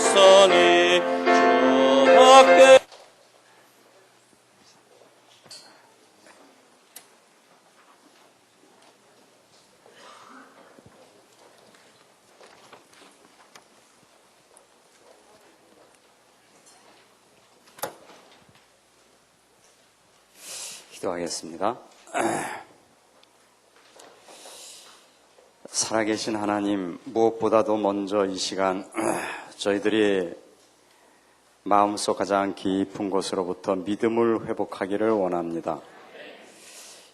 백성이 주밖에. 기도하겠습니다. 살아계신 하나님, 무엇보다도 먼저 이 시간 저희들이 마음속 가장 깊은 곳으로부터 믿음을 회복하기를 원합니다.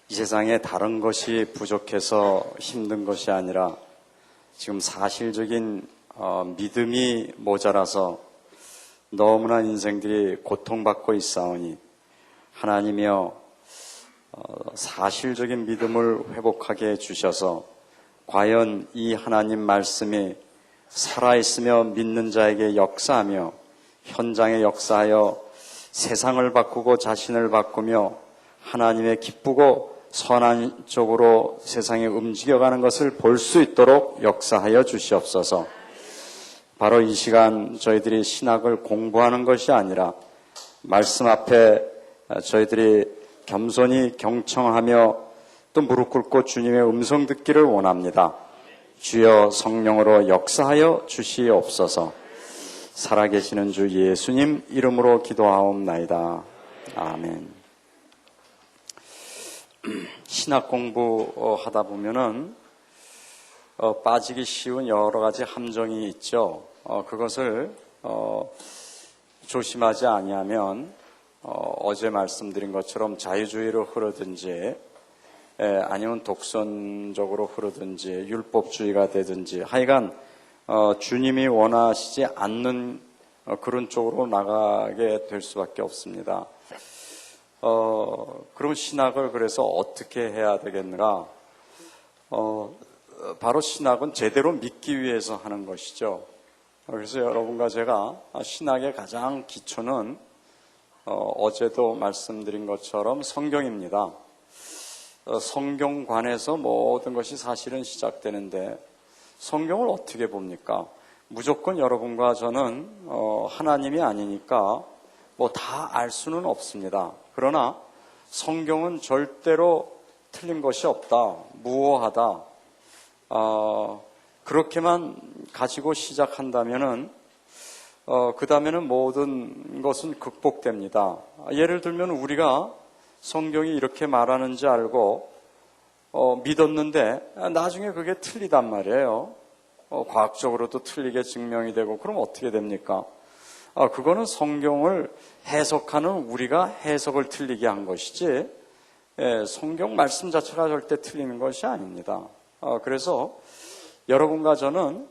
이 세상에 다른 것이 부족해서 힘든 것이 아니라 지금 사실적인 믿음이 모자라서 너무나 인생들이 고통받고 있사오니 하나님이여 사실적인 믿음을 회복하게 해주셔서 과연 이 하나님 말씀이 살아있으며 믿는 자에게 역사하며 현장에 역사하여 세상을 바꾸고 자신을 바꾸며 하나님의 기쁘고 선한 쪽으로 세상에 움직여가는 것을 볼 수 있도록 역사하여 주시옵소서. 바로 이 시간 저희들이 신학을 공부하는 것이 아니라 말씀 앞에 저희들이 겸손히 경청하며 또 무릎 꿇고 주님의 음성 듣기를 원합니다. 주여 성령으로 역사하여 주시옵소서. 살아계시는 주 예수님 이름으로 기도하옵나이다. 아멘. 신학 공부하다 보면은 빠지기 쉬운 여러 가지 함정이 있죠. 그것을 조심하지 아니하면 어제 말씀드린 것처럼 자유주의로 흐르든지 아니면 독선적으로 흐르든지 율법주의가 되든지 하여간 주님이 원하시지 않는 그런 쪽으로 나가게 될 수밖에 없습니다. 그럼 신학을 그래서 어떻게 해야 되겠는가? 바로 신학은 제대로 믿기 위해서 하는 것이죠. 그래서 여러분과 제가 신학의 가장 기초는 어제도 말씀드린 것처럼 성경입니다. 성경관에서 모든 것이 사실은 시작되는데 성경을 어떻게 봅니까? 무조건 여러분과 저는 하나님이 아니니까 뭐 다 알 수는 없습니다. 그러나 성경은 절대로 틀린 것이 없다, 무오하다. 그렇게만 가지고 시작한다면은 그 다음에는 모든 것은 극복됩니다. 예를 들면 우리가 성경이 이렇게 말하는지 알고 믿었는데 나중에 그게 틀리단 말이에요. 과학적으로도 틀리게 증명이 되고 그럼 어떻게 됩니까? 그거는 성경을 해석하는 우리가 해석을 틀리게 한 것이지 성경 말씀 자체가 절대 틀리는 것이 아닙니다. 그래서 여러분과 저는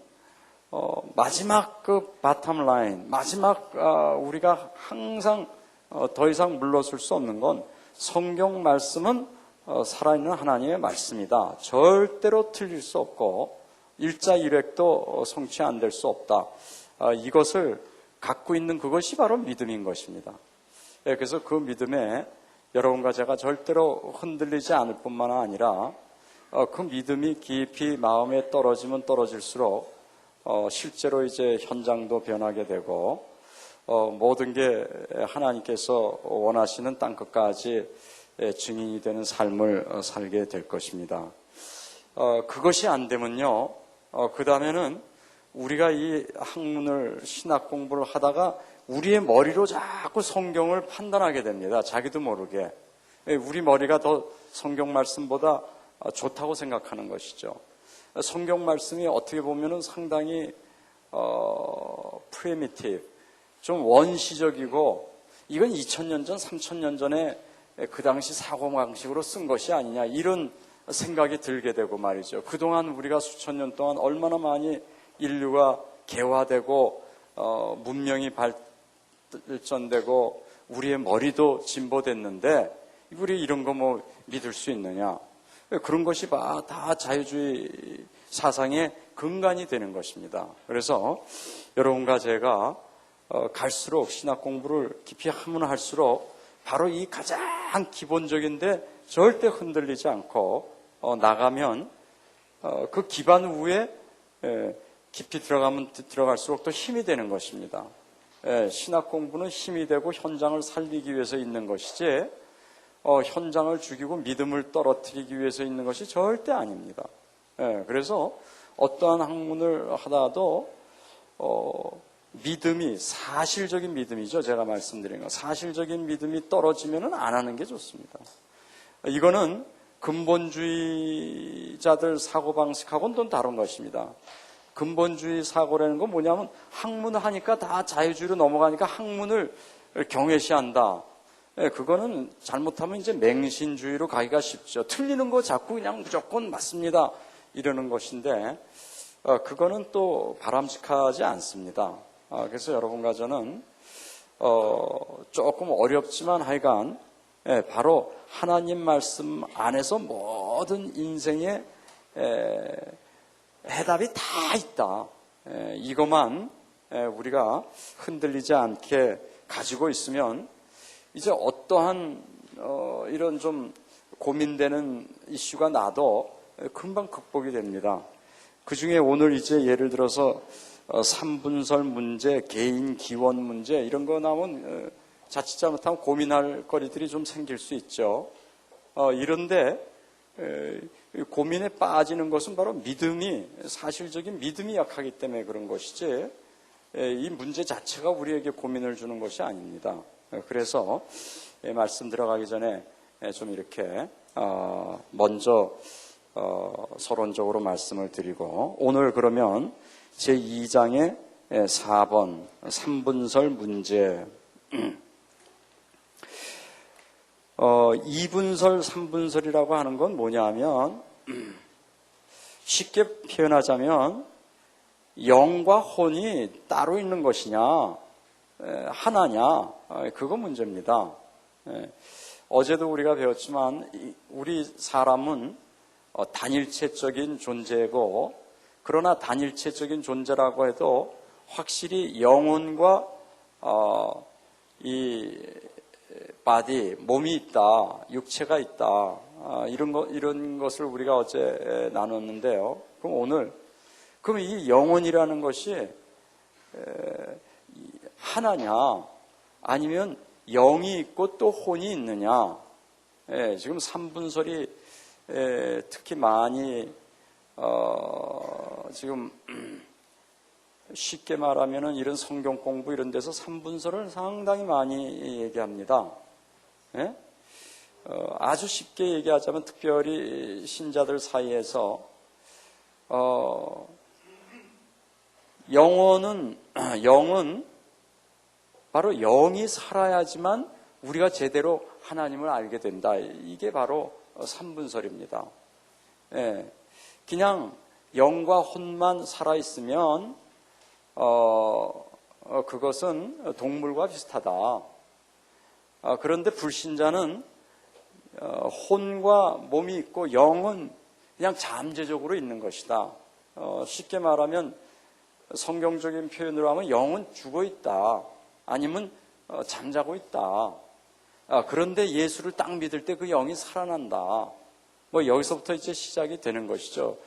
마지막 그 바텀 라인, 마지막 우리가 항상 더 이상 물러설 수 없는 건 성경 말씀은 살아있는 하나님의 말씀이다. 절대로 틀릴 수 없고 일자일획도 성취 안 될 수 없다. 이것을 갖고 있는 그것이 바로 믿음인 것입니다. 그래서 그 믿음에 여러분과 제가 절대로 흔들리지 않을 뿐만 아니라 그 믿음이 깊이 마음에 떨어지면 떨어질수록 실제로 이제 현장도 변하게 되고 모든 게 하나님께서 원하시는 땅끝까지 증인이 되는 삶을 살게 될 것입니다. 그것이 안 되면요, 그 다음에는 우리가 이 학문을 신학 공부를 하다가 우리의 머리로 자꾸 성경을 판단하게 됩니다. 자기도 모르게. 우리 머리가 더 성경 말씀보다 좋다고 생각하는 것이죠. 성경 말씀이 어떻게 보면은 상당히 프리미티브, 좀 원시적이고 이건 2000년 전, 3000년 전에 그 당시 사고방식으로 쓴 것이 아니냐 이런 생각이 들게 되고 말이죠. 그동안 우리가 수천 년 동안 얼마나 많이 인류가 개화되고 문명이 발전되고 우리의 머리도 진보됐는데 우리 이런 거 뭐 믿을 수 있느냐. 그런 것이 다 자유주의 사상의 근간이 되는 것입니다. 그래서 여러분과 제가 갈수록 신학 공부를 깊이 하면 할수록 바로 이 가장 기본적인데 절대 흔들리지 않고 나가면 그 기반 위에 깊이 들어가면 들어갈수록 더 힘이 되는 것입니다. 신학 공부는 힘이 되고 현장을 살리기 위해서 있는 것이지 현장을 죽이고 믿음을 떨어뜨리기 위해서 있는 것이 절대 아닙니다. 그래서 어떠한 학문을 하다도 믿음이 사실적인 믿음이죠. 제가 말씀드린 거 사실적인 믿음이 떨어지면 안 하는 게 좋습니다. 이거는 근본주의자들 사고방식하고는 또 다른 것입니다. 근본주의 사고라는 건 뭐냐면 학문을 하니까 다 자유주의로 넘어가니까 학문을 경외시한다. 그거는 잘못하면 이제 맹신주의로 가기가 쉽죠. 틀리는 거 자꾸 그냥 무조건 맞습니다. 이러는 것인데 그거는 또 바람직하지 않습니다. 그래서 여러분과 저는 조금 어렵지만 하여간 바로 하나님 말씀 안에서 모든 인생의 해답이 다 있다. 이것만 우리가 흔들리지 않게 가지고 있으면 이제 어떠한 이런 좀 고민되는 이슈가 나도 금방 극복이 됩니다. 그 중에 오늘 이제 예를 들어서 삼분설 문제, 개인 기원 문제 이런 거 나오면 자칫 잘못하면 고민할 거리들이 좀 생길 수 있죠. 이런데 고민에 빠지는 것은 바로 믿음이 사실적인 믿음이 약하기 때문에 그런 것이지 이 문제 자체가 우리에게 고민을 주는 것이 아닙니다. 그래서 말씀 들어가기 전에 좀 이렇게 먼저 서론적으로 말씀을 드리고 오늘 그러면 제2장의 4번 삼분설 문제 2분설, 3분설이라고 하는 건 뭐냐면 쉽게 표현하자면 영과 혼이 따로 있는 것이냐 하나냐 그거 문제입니다. 어제도 우리가 배웠지만 우리 사람은 단일체적인 존재고 그러나 단일체적인 존재라고 해도 확실히 영혼과 이 바디, 몸이 있다, 육체가 있다, 이런 것을 우리가 어제 나눴는데요. 그럼 오늘, 그럼 이 영혼이라는 것이 하나냐, 아니면 영이 있고 또 혼이 있느냐? 지금 삼분설이 특히 많이 지금 쉽게 말하면은 이런 성경 공부 이런 데서 삼분설을 상당히 많이 얘기합니다. 아주 쉽게 얘기하자면 특별히 신자들 사이에서 영은 바로 영이 살아야지만 우리가 제대로 하나님을 알게 된다. 이게 바로 삼분설입니다. 그냥 영과 혼만 살아있으면 그것은 동물과 비슷하다. 그런데 불신자는 혼과 몸이 있고 영은 그냥 잠재적으로 있는 것이다. 쉽게 말하면 성경적인 표현으로 하면 영은 죽어 있다. 아니면 잠자고 있다. 그런데 예수를 딱 믿을 때 그 영이 살아난다. 여기서부터 이제 시작이 되는 것이죠.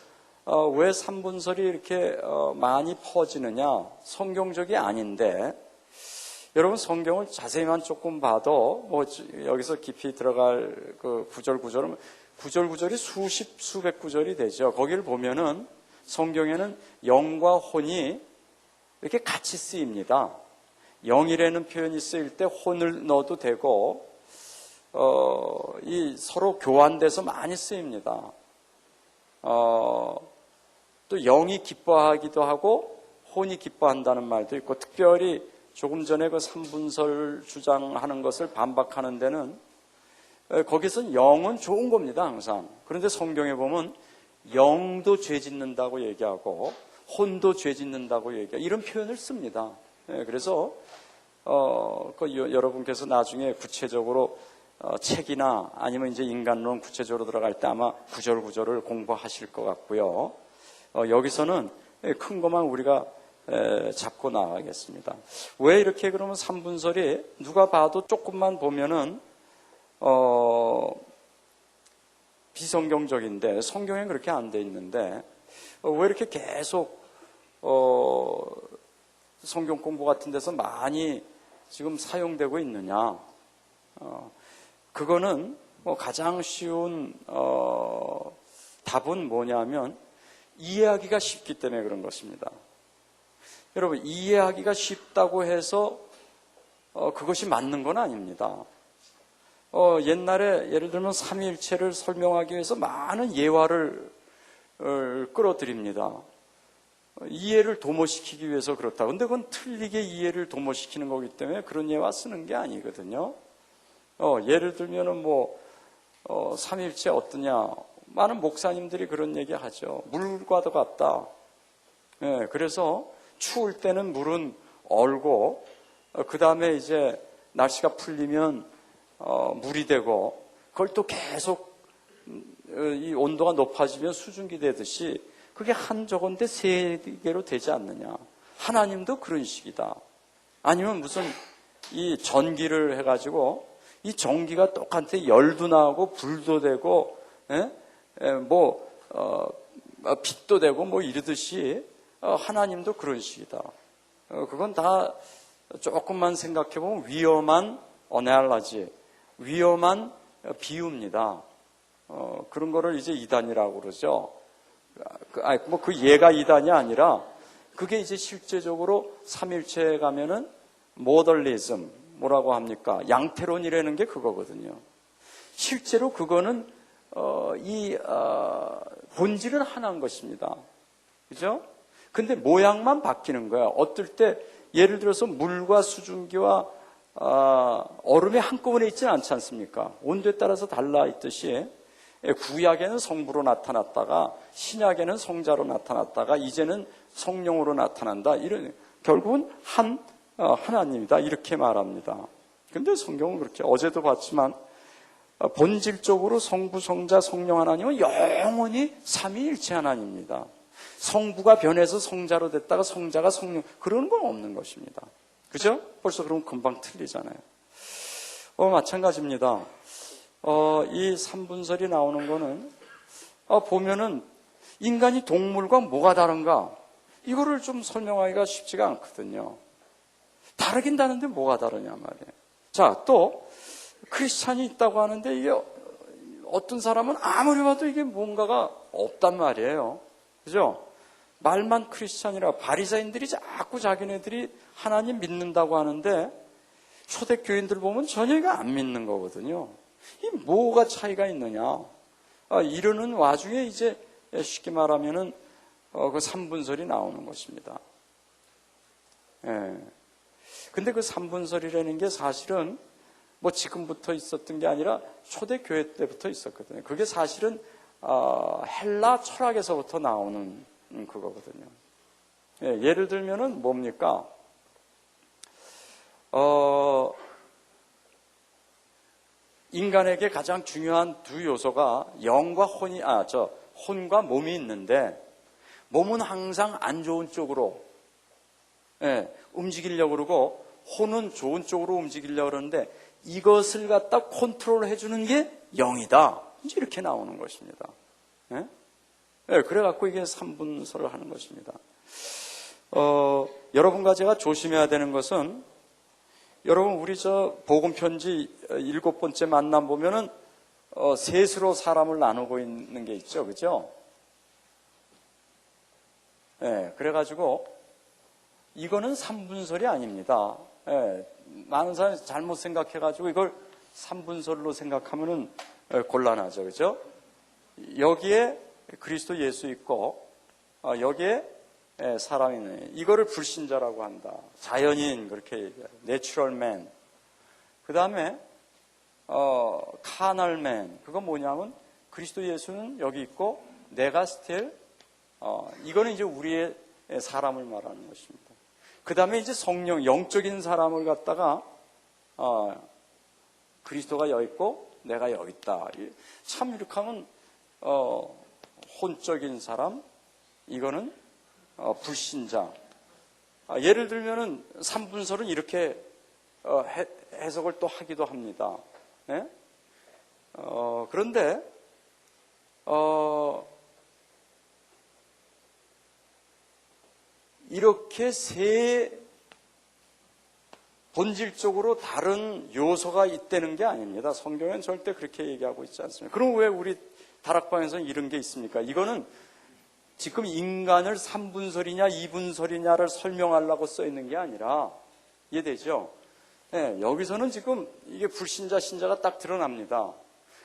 왜 삼분설이 이렇게 많이 퍼지느냐? 성경적이 아닌데 여러분 성경을 자세히만 조금 봐도 여기서 깊이 들어갈 그 구절구절이 수백 구절이 되죠. 거기를 보면은 성경에는 영과 혼이 이렇게 같이 쓰입니다. 영이라는 표현이 쓰일 때 혼을 넣어도 되고 이 서로 교환돼서 많이 쓰입니다. 또 영이 기뻐하기도 하고 혼이 기뻐한다는 말도 있고 특별히 조금 전에 그 삼분설 주장하는 것을 반박하는 데는 거기서는 영은 좋은 겁니다, 항상. 그런데 성경에 보면 영도 죄 짓는다고 얘기하고 혼도 죄 짓는다고 얘기하고 이런 표현을 씁니다. 그래서 여러분께서 나중에 구체적으로 책이나 아니면 이제 인간론 구체적으로 들어갈 때 아마 구절구절을 공부하실 것 같고요. 여기서는 큰 것만 우리가 잡고 나가겠습니다. 왜 이렇게 그러면 삼분설이 누가 봐도 조금만 보면은 비성경적인데 성경에 그렇게 안 돼 있는데 왜 이렇게 계속 성경 공부 같은 데서 많이 지금 사용되고 있느냐? 그거는 가장 쉬운 답은 뭐냐면 이해하기가 쉽기 때문에 그런 것입니다. 여러분, 이해하기가 쉽다고 해서 그것이 맞는 건 아닙니다. 옛날에 예를 들면 삼위일체를 설명하기 위해서 많은 예화를 끌어들입니다. 이해를 도모시키기 위해서 그렇다. 근데 그건 틀리게 이해를 도모시키는 거기 때문에 그런 예화 쓰는 게 아니거든요. 예를 들면은 삼위일체 어떠냐? 많은 목사님들이 그런 얘기 하죠. 물과도 같다. 그래서 추울 때는 물은 얼고, 그 다음에 이제 날씨가 풀리면 물이 되고, 그걸 또 계속 이 온도가 높아지면 수증기 되듯이 그게 한 저건데 세 개로 되지 않느냐. 하나님도 그런 식이다. 아니면 무슨 이 전기를 해가지고 이 전기가 똑같이 열도 나고 불도 되고, 빛도 되고 이러듯이 하나님도 그런 식이다. 그건 다 조금만 생각해보면 위험한 어네알라지, 위험한 비유입니다. 그런 거를 이제 이단이라고 그러죠. 그 예가 이단이 아니라 그게 이제 실제적으로 삼일체에 가면은 모더리즘, 뭐라고 합니까? 양태론이라는 게 그거거든요. 실제로 그거는 본질은 하나인 것입니다. 그죠? 근데 모양만 바뀌는 거야. 어떨 때 예를 들어서 물과 수증기와 얼음이 한꺼번에 있지는 않지 않습니까? 온도에 따라서 달라 있듯이 구약에는 성부로 나타났다가 신약에는 성자로 나타났다가 이제는 성령으로 나타난다. 이런 결국은 하나님이다. 이렇게 말합니다. 근데 성경은 그렇게 어제도 봤지만 본질적으로 성부, 성자, 성령 하나님은 영원히 삼위일체 하나님입니다. 성부가 변해서 성자로 됐다가 성자가 성령, 그런 건 없는 것입니다. 그죠? 벌써 그럼 금방 틀리잖아요. 마찬가지입니다. 이 삼분설이 나오는 거는 보면은 인간이 동물과 뭐가 다른가? 이거를 좀 설명하기가 쉽지가 않거든요. 다르긴 다른데 뭐가 다르냐 말이에요. 자, 또 크리스찬이 있다고 하는데 이게 어떤 사람은 아무리 봐도 이게 뭔가가 없단 말이에요. 그죠? 말만 크리스찬이라 바리새인들이 자꾸 자기네들이 하나님 믿는다고 하는데 초대교인들 보면 전혀 이거 안 믿는 거거든요. 이 뭐가 차이가 있느냐? 이러는 와중에 이제 쉽게 말하면은 그 삼분설이 나오는 것입니다. 근데 그 삼분설이라는 게 사실은 지금부터 있었던 게 아니라 초대교회 때부터 있었거든요. 그게 사실은 헬라 철학에서부터 나오는 그거거든요. 예를 들면은 뭡니까? 인간에게 가장 중요한 두 요소가 영과 혼과 몸이 있는데 몸은 항상 안 좋은 쪽으로 움직이려고 그러고 혼은 좋은 쪽으로 움직이려고 그러는데 이것을 갖다 컨트롤 해주는 게 영이다. 이제 이렇게 나오는 것입니다. 그래갖고 이게 삼분설을 하는 것입니다. 여러분과 제가 조심해야 되는 것은 여러분 우리 복음편지 7번째 만남 보면은 셋으로 사람을 나누고 있는 게 있죠. 그죠? 그래가지고 이거는 삼분설이 아닙니다. 많은 사람이 잘못 생각해가지고 이걸 삼분설로 생각하면은 곤란하죠. 그죠? 여기에 그리스도 예수 있고 여기에 사람이 있는 이거를 불신자라고 한다. 자연인 그렇게 얘기해요. 내추럴 맨. 그 다음에 카널 맨. 그건 뭐냐면 그리스도 예수는 여기 있고 내가 스틸 이거는 이제 우리의 사람을 말하는 것입니다. 그 다음에 이제 성령, 영적인 사람을 갖다가 그리스도가 여기 있고 내가 여기 있다. 참 이렇게 하면 혼적인 사람, 이거는 불신자. 예를 들면은 삼분설은 이렇게 해석을 또 하기도 합니다. 그런데 이렇게 세 본질적으로 다른 요소가 있다는 게 아닙니다. 성경엔 절대 그렇게 얘기하고 있지 않습니다. 그럼 왜 우리 다락방에서는 이런 게 있습니까? 이거는 지금 인간을 3분설이냐 2분설이냐를 설명하려고 써 있는 게 아니라, 이해되죠? 네, 여기서는 지금 이게 불신자, 신자가 딱 드러납니다.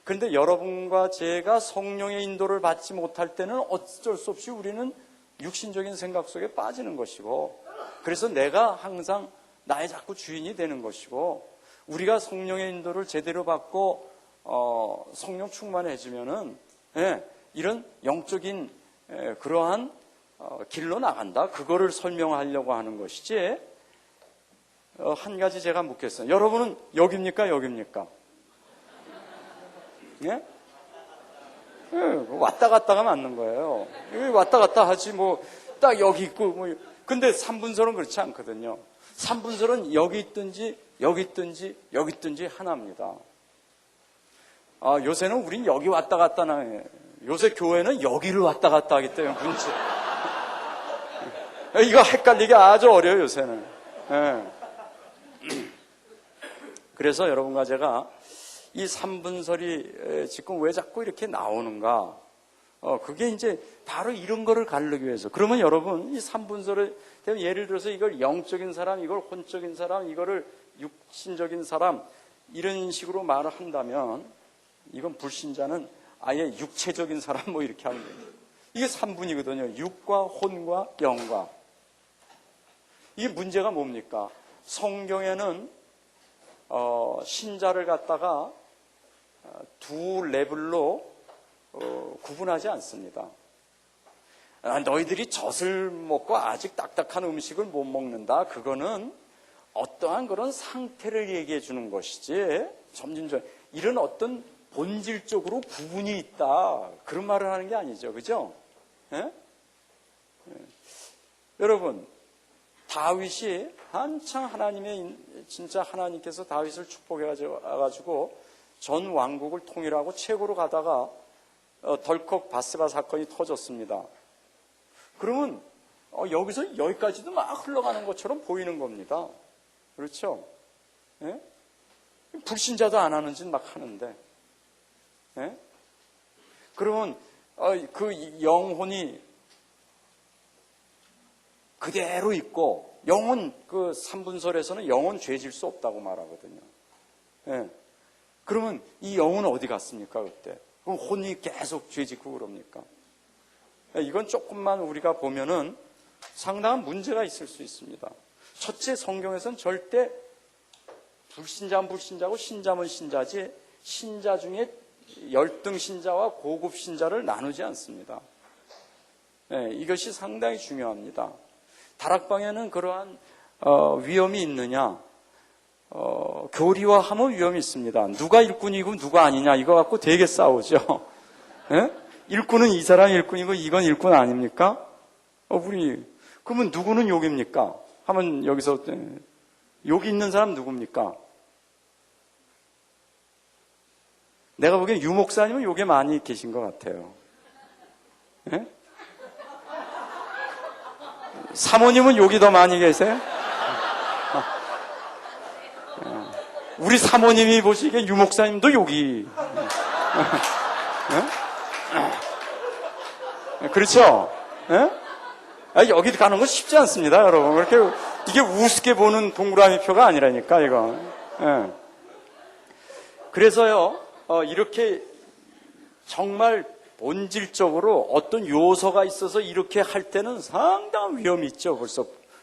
그런데 여러분과 제가 성령의 인도를 받지 못할 때는 어쩔 수 없이 우리는 육신적인 생각 속에 빠지는 것이고, 그래서 내가 항상 나의 자꾸 주인이 되는 것이고, 우리가 성령의 인도를 제대로 받고 성령 충만해지면은 이런 영적인 그러한 길로 나간다. 그거를 설명하려고 하는 것이지. 한 가지 제가 묻겠어요. 여러분은 여기입니까? 여기입니까? 예? 왔다 갔다가 맞는 거예요. 왔다 갔다 하지 뭐 딱 여기 있고 뭐. 근데 3분설은 그렇지 않거든요. 3분설은 여기 있든지 여기 있든지 여기 있든지 하나입니다. 요새는 우린 여기 왔다 갔다 나요. 요새 교회는 여기를 왔다 갔다 하기 때문에 문제. 이거 헷갈리기 아주 어려워요, 요새는. 그래서 여러분과 제가 이 3분설이 지금 왜 자꾸 이렇게 나오는가? 그게 이제 바로 이런 거를 가르기 위해서. 그러면 여러분, 이 3분설을, 예를 들어서 이걸 영적인 사람, 이걸 혼적인 사람, 이거를 육신적인 사람, 이런 식으로 말을 한다면, 이건 불신자는 아예 육체적인 사람 뭐 이렇게 하는 거예요. 이게 3분이거든요. 육과 혼과 영과. 이게 문제가 뭡니까? 성경에는 신자를 갖다가 두 레벨로 구분하지 않습니다. 너희들이 젖을 먹고 아직 딱딱한 음식을 못 먹는다. 그거는 어떠한 그런 상태를 얘기해 주는 것이지, 점진적 이런 어떤 본질적으로 구분이 있다, 그런 말을 하는 게 아니죠. 그죠? 예? 여러분, 다윗이 한창 진짜 하나님께서 다윗을 축복해가지고 전 왕국을 통일하고 최고로 가다가 덜컥 바세바 사건이 터졌습니다. 그러면 여기서 여기까지도 막 흘러가는 것처럼 보이는 겁니다. 그렇죠? 예? 불신자도 안 하는 짓 막 하는데. 예? 그러면 그 영혼이 그대로 있고, 영혼, 그 3분설에서는 영혼 죄질 수 없다고 말하거든요. 예. 그러면 이 영혼은 어디 갔습니까, 그때? 그럼 혼이 계속 죄짓고 그럽니까? 예, 이건 조금만 우리가 보면은 상당한 문제가 있을 수 있습니다. 첫째, 성경에서는 절대 불신자는 불신자고 신자면 신자지, 신자 중에 열등 신자와 고급 신자를 나누지 않습니다. 예, 이것이 상당히 중요합니다. 다락방에는 그러한 위험이 있느냐? 교리화하면 위험이 있습니다. 누가 일꾼이고 누가 아니냐, 이거 갖고 되게 싸우죠. 예? 일꾼은 이 사람이 일꾼이고 이건 일꾼 아닙니까? 그러면 누구는 욕입니까? 하면 여기서 욕이 있는 사람 누굽니까? 내가 보기엔 유 목사님은 욕에 많이 계신 것 같아요. 예? 사모님은 욕이 더 많이 계세요? 우리 사모님이 보시기에 유 목사님도 욕이. 그렇죠? 여기 가는 건 쉽지 않습니다, 여러분. 그렇게 이게 우습게 보는 동그라미 표가 아니라니까, 이거. 그래서요, 이렇게 정말 본질적으로 어떤 요소가 있어서 이렇게 할 때는 상당한 위험이 있죠.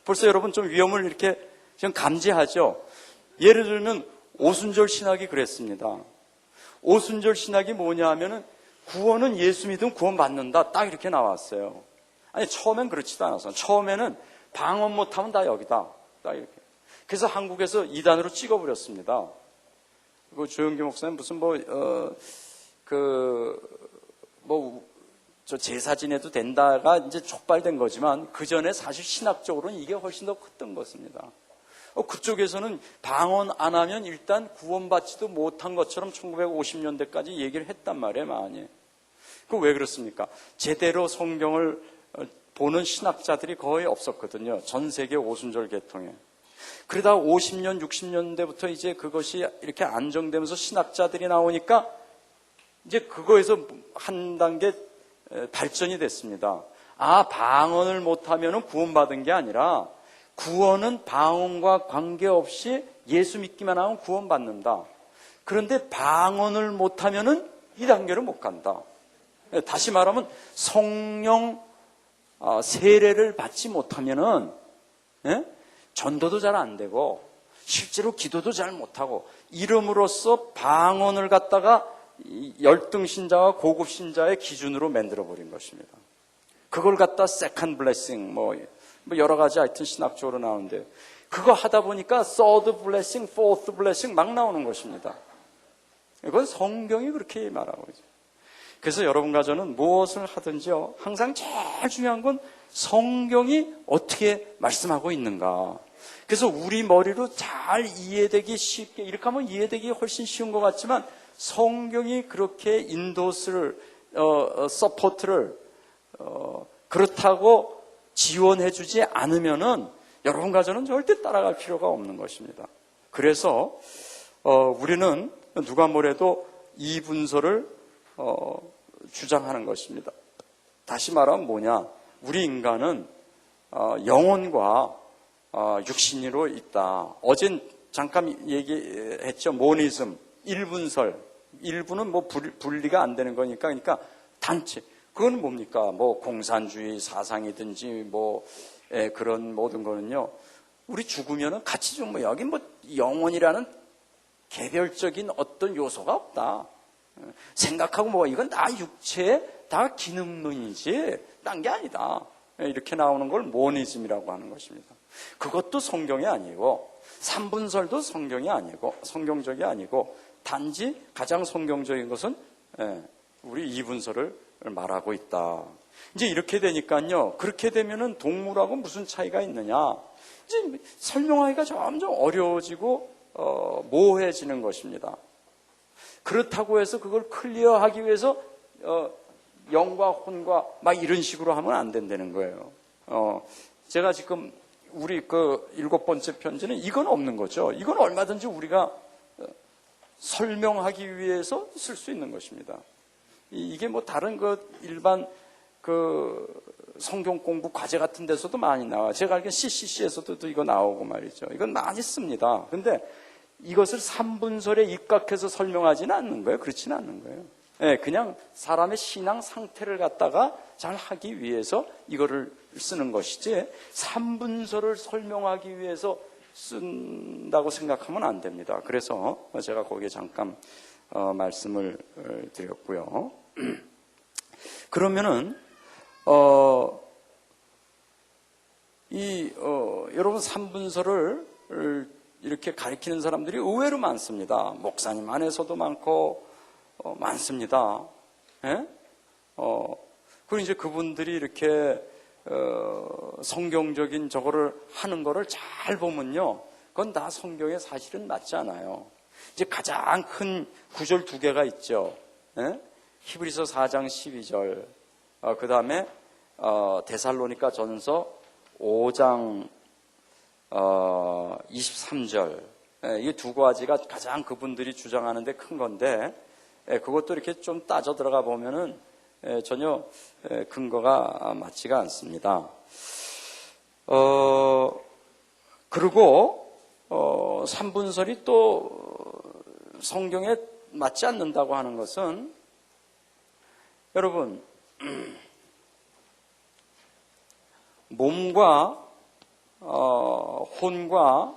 벌써 여러분 좀 위험을 이렇게 좀 감지하죠. 예를 들면 오순절 신학이 그랬습니다. 오순절 신학이 뭐냐 하면은 구원은 예수 믿으면 구원 받는다, 딱 이렇게 나왔어요. 아니, 처음엔 그렇지도 않았어요. 처음에는 방언 못하면 다 여기다, 딱 이렇게. 그래서 한국에서 이단으로 찍어버렸습니다. 조영기 목사님 무슨 저 제사 지내도 된다가 이제 촉발된 거지만, 그 전에 사실 신학적으로는 이게 훨씬 더 컸던 것입니다. 그쪽에서는 방언 안 하면 일단 구원받지도 못한 것처럼 1950년대까지 얘기를 했단 말이에요, 많이. 그 왜 그렇습니까? 제대로 성경을 보는 신학자들이 거의 없었거든요. 전 세계 오순절 계통에. 그러다 50년, 60년대부터 이제 그것이 이렇게 안정되면서 신학자들이 나오니까 이제 그거에서 한 단계 발전이 됐습니다. 아, 방언을 못하면 구원받은 게 아니라 구원은 방언과 관계없이 예수 믿기만 하면 구원받는다. 그런데 방언을 못하면 이 단계를 못 간다. 다시 말하면 성령 세례를 받지 못하면은 전도도 잘 안 되고 실제로 기도도 잘 못하고 이름으로써 방언을 갖다가 열등 신자와 고급 신자의 기준으로 만들어 버린 것입니다. 그걸 갖다 세컨드 블레싱 뭐 여러 가지 하여튼 신학적으로 나오는데 그거 하다 보니까 서드 블레싱, 포스 블레싱 막 나오는 것입니다. 이건 성경이 그렇게 말하고 있죠. 그래서 여러분과 저는 무엇을 하든지요 항상 제일 중요한 건 성경이 어떻게 말씀하고 있는가. 그래서 우리 머리로 잘 이해되기 쉽게 이렇게 하면 이해되기 훨씬 쉬운 것 같지만 성경이 그렇게 인도스를 서포트를 그렇다고 지원해주지 않으면은 여러분과 저는 절대 따라갈 필요가 없는 것입니다. 그래서 우리는 누가 뭐래도 이분서를 주장하는 것입니다. 다시 말하면 뭐냐? 우리 인간은 영혼과 육신으로 있다. 어젠 잠깐 얘기했죠. 모니즘, 일분설. 일부는 뭐 분리가 안 되는 거니까, 그러니까 단체. 그건 뭡니까? 뭐 공산주의 사상이든지 뭐 그런 모든 거는요. 우리 죽으면은 같이 좀 뭐 여기 뭐 영혼이라는 개별적인 어떤 요소가 없다. 생각하고 뭐 이건 다 육체의 다 기능론이지 딴 게 아니다. 이렇게 나오는 걸 모니즘이라고 하는 것입니다. 그것도 성경이 아니고 삼분설도 성경이 아니고 성경적이 아니고 단지 가장 성경적인 것은 우리 이분설을 말하고 있다. 이제 이렇게 되니까요. 그렇게 되면은 동물하고 무슨 차이가 있느냐? 이제 설명하기가 점점 어려워지고 모호해지는 것입니다. 그렇다고 해서 그걸 클리어하기 위해서 영과 혼과 막 이런 식으로 하면 안 된다는 거예요. 제가 지금 우리 그 7번째 편지는 이건 없는 거죠. 이건 얼마든지 우리가 설명하기 위해서 쓸 수 있는 것입니다. 이게 뭐 다른 그 일반 그 성경 공부 과제 같은 데서도 많이 나와. 제가 알기로는 CCC에서도 이거 나오고 말이죠. 이건 많이 씁니다. 근데 이것을 삼분설에 입각해서 설명하지는 않는 거예요. 그렇지는 않는 거예요. 그냥 사람의 신앙 상태를 갖다가 잘 하기 위해서 이거를 쓰는 것이지 삼분설을 설명하기 위해서 쓴다고 생각하면 안 됩니다. 그래서 제가 거기에 잠깐 말씀을 드렸고요. 그러면은 여러분 삼분설을 이렇게 가리키는 사람들이 의외로 많습니다. 목사님 안에서도 많고 많습니다. 그리고 이제 그분들이 이렇게 성경적인 저거를 하는 거를 잘 보면요, 그건 다 성경에 사실은 맞지 않아요. 이제 가장 큰 구절 2개가 있죠. 히브리서 4장 12절, 그 다음에 데살로니가 전서 5장 23절. 이 2가지가 가장 그분들이 주장하는데 큰 건데, 그것도 이렇게 좀 따져 들어가 보면은 전혀 근거가 맞지가 않습니다. 그리고 삼분설이 또 성경에 맞지 않는다고 하는 것은, 여러분, 몸과 혼과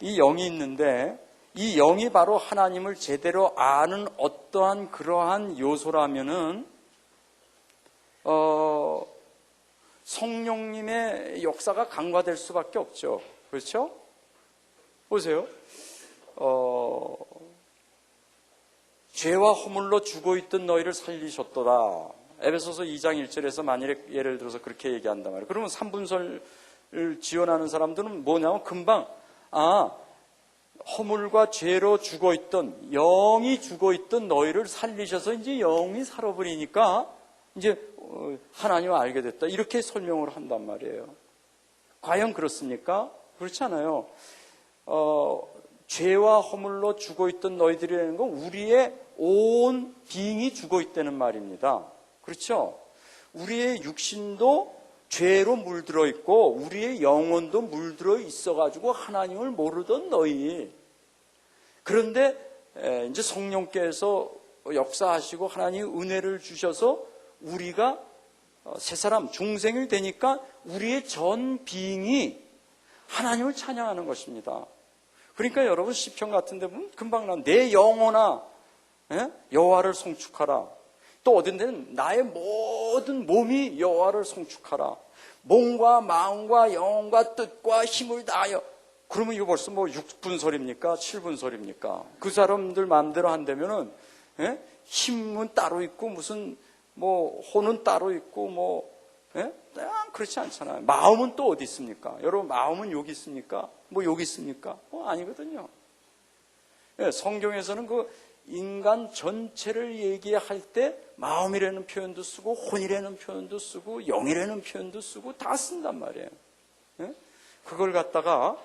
이 영이 있는데, 이 영이 바로 하나님을 제대로 아는 어떠한 그러한 요소라면은 성령님의 역사가 간과될 수밖에 없죠. 그렇죠? 보세요. 죄와 허물로 죽어있던 너희를 살리셨도다. 에베소서 2장 1절에서 만일에 예를 들어서 그렇게 얘기한단 말이에요. 그러면 삼분설을 지원하는 사람들은 뭐냐면 금방 허물과 죄로 죽어있던, 영이 죽어있던 너희를 살리셔서 이제 영이 살아버리니까 이제 하나님을 알게 됐다. 이렇게 설명을 한단 말이에요. 과연 그렇습니까? 그렇지 않아요. 죄와 허물로 죽어있던 너희들이라는 건 우리의 온 빙이 죽어있다는 말입니다. 그렇죠? 우리의 육신도 죄로 물들어 있고 우리의 영혼도 물들어 있어가지고 하나님을 모르던 너희. 그런데 이제 성령께서 역사하시고 하나님의 은혜를 주셔서 우리가 새 사람 중생이 되니까 우리의 전 비잉이 하나님을 찬양하는 것입니다. 그러니까 여러분 시편 같은 데 보면 금방 나온 내 영혼아 여호와를 송축하라. 또 어딘 데는 나의 모든 몸이 여호와를 송축하라. 몸과 마음과 영혼과 뜻과 힘을 다하여. 그러면 이거 벌써 뭐 6분설입니까? 7분설입니까? 그 사람들 마음대로 한다면은 힘은 따로 있고 무슨 뭐 혼은 따로 있고 뭐 그렇지 않잖아요. 마음은 또 어디 있습니까? 여러분 마음은 여기 있습니까? 뭐 여기 있습니까? 아니거든요. 성경에서는 그 인간 전체를 얘기할 때 마음이라는 표현도 쓰고 혼이라는 표현도 쓰고 영이라는 표현도 쓰고 다 쓴단 말이에요. 그걸 갖다가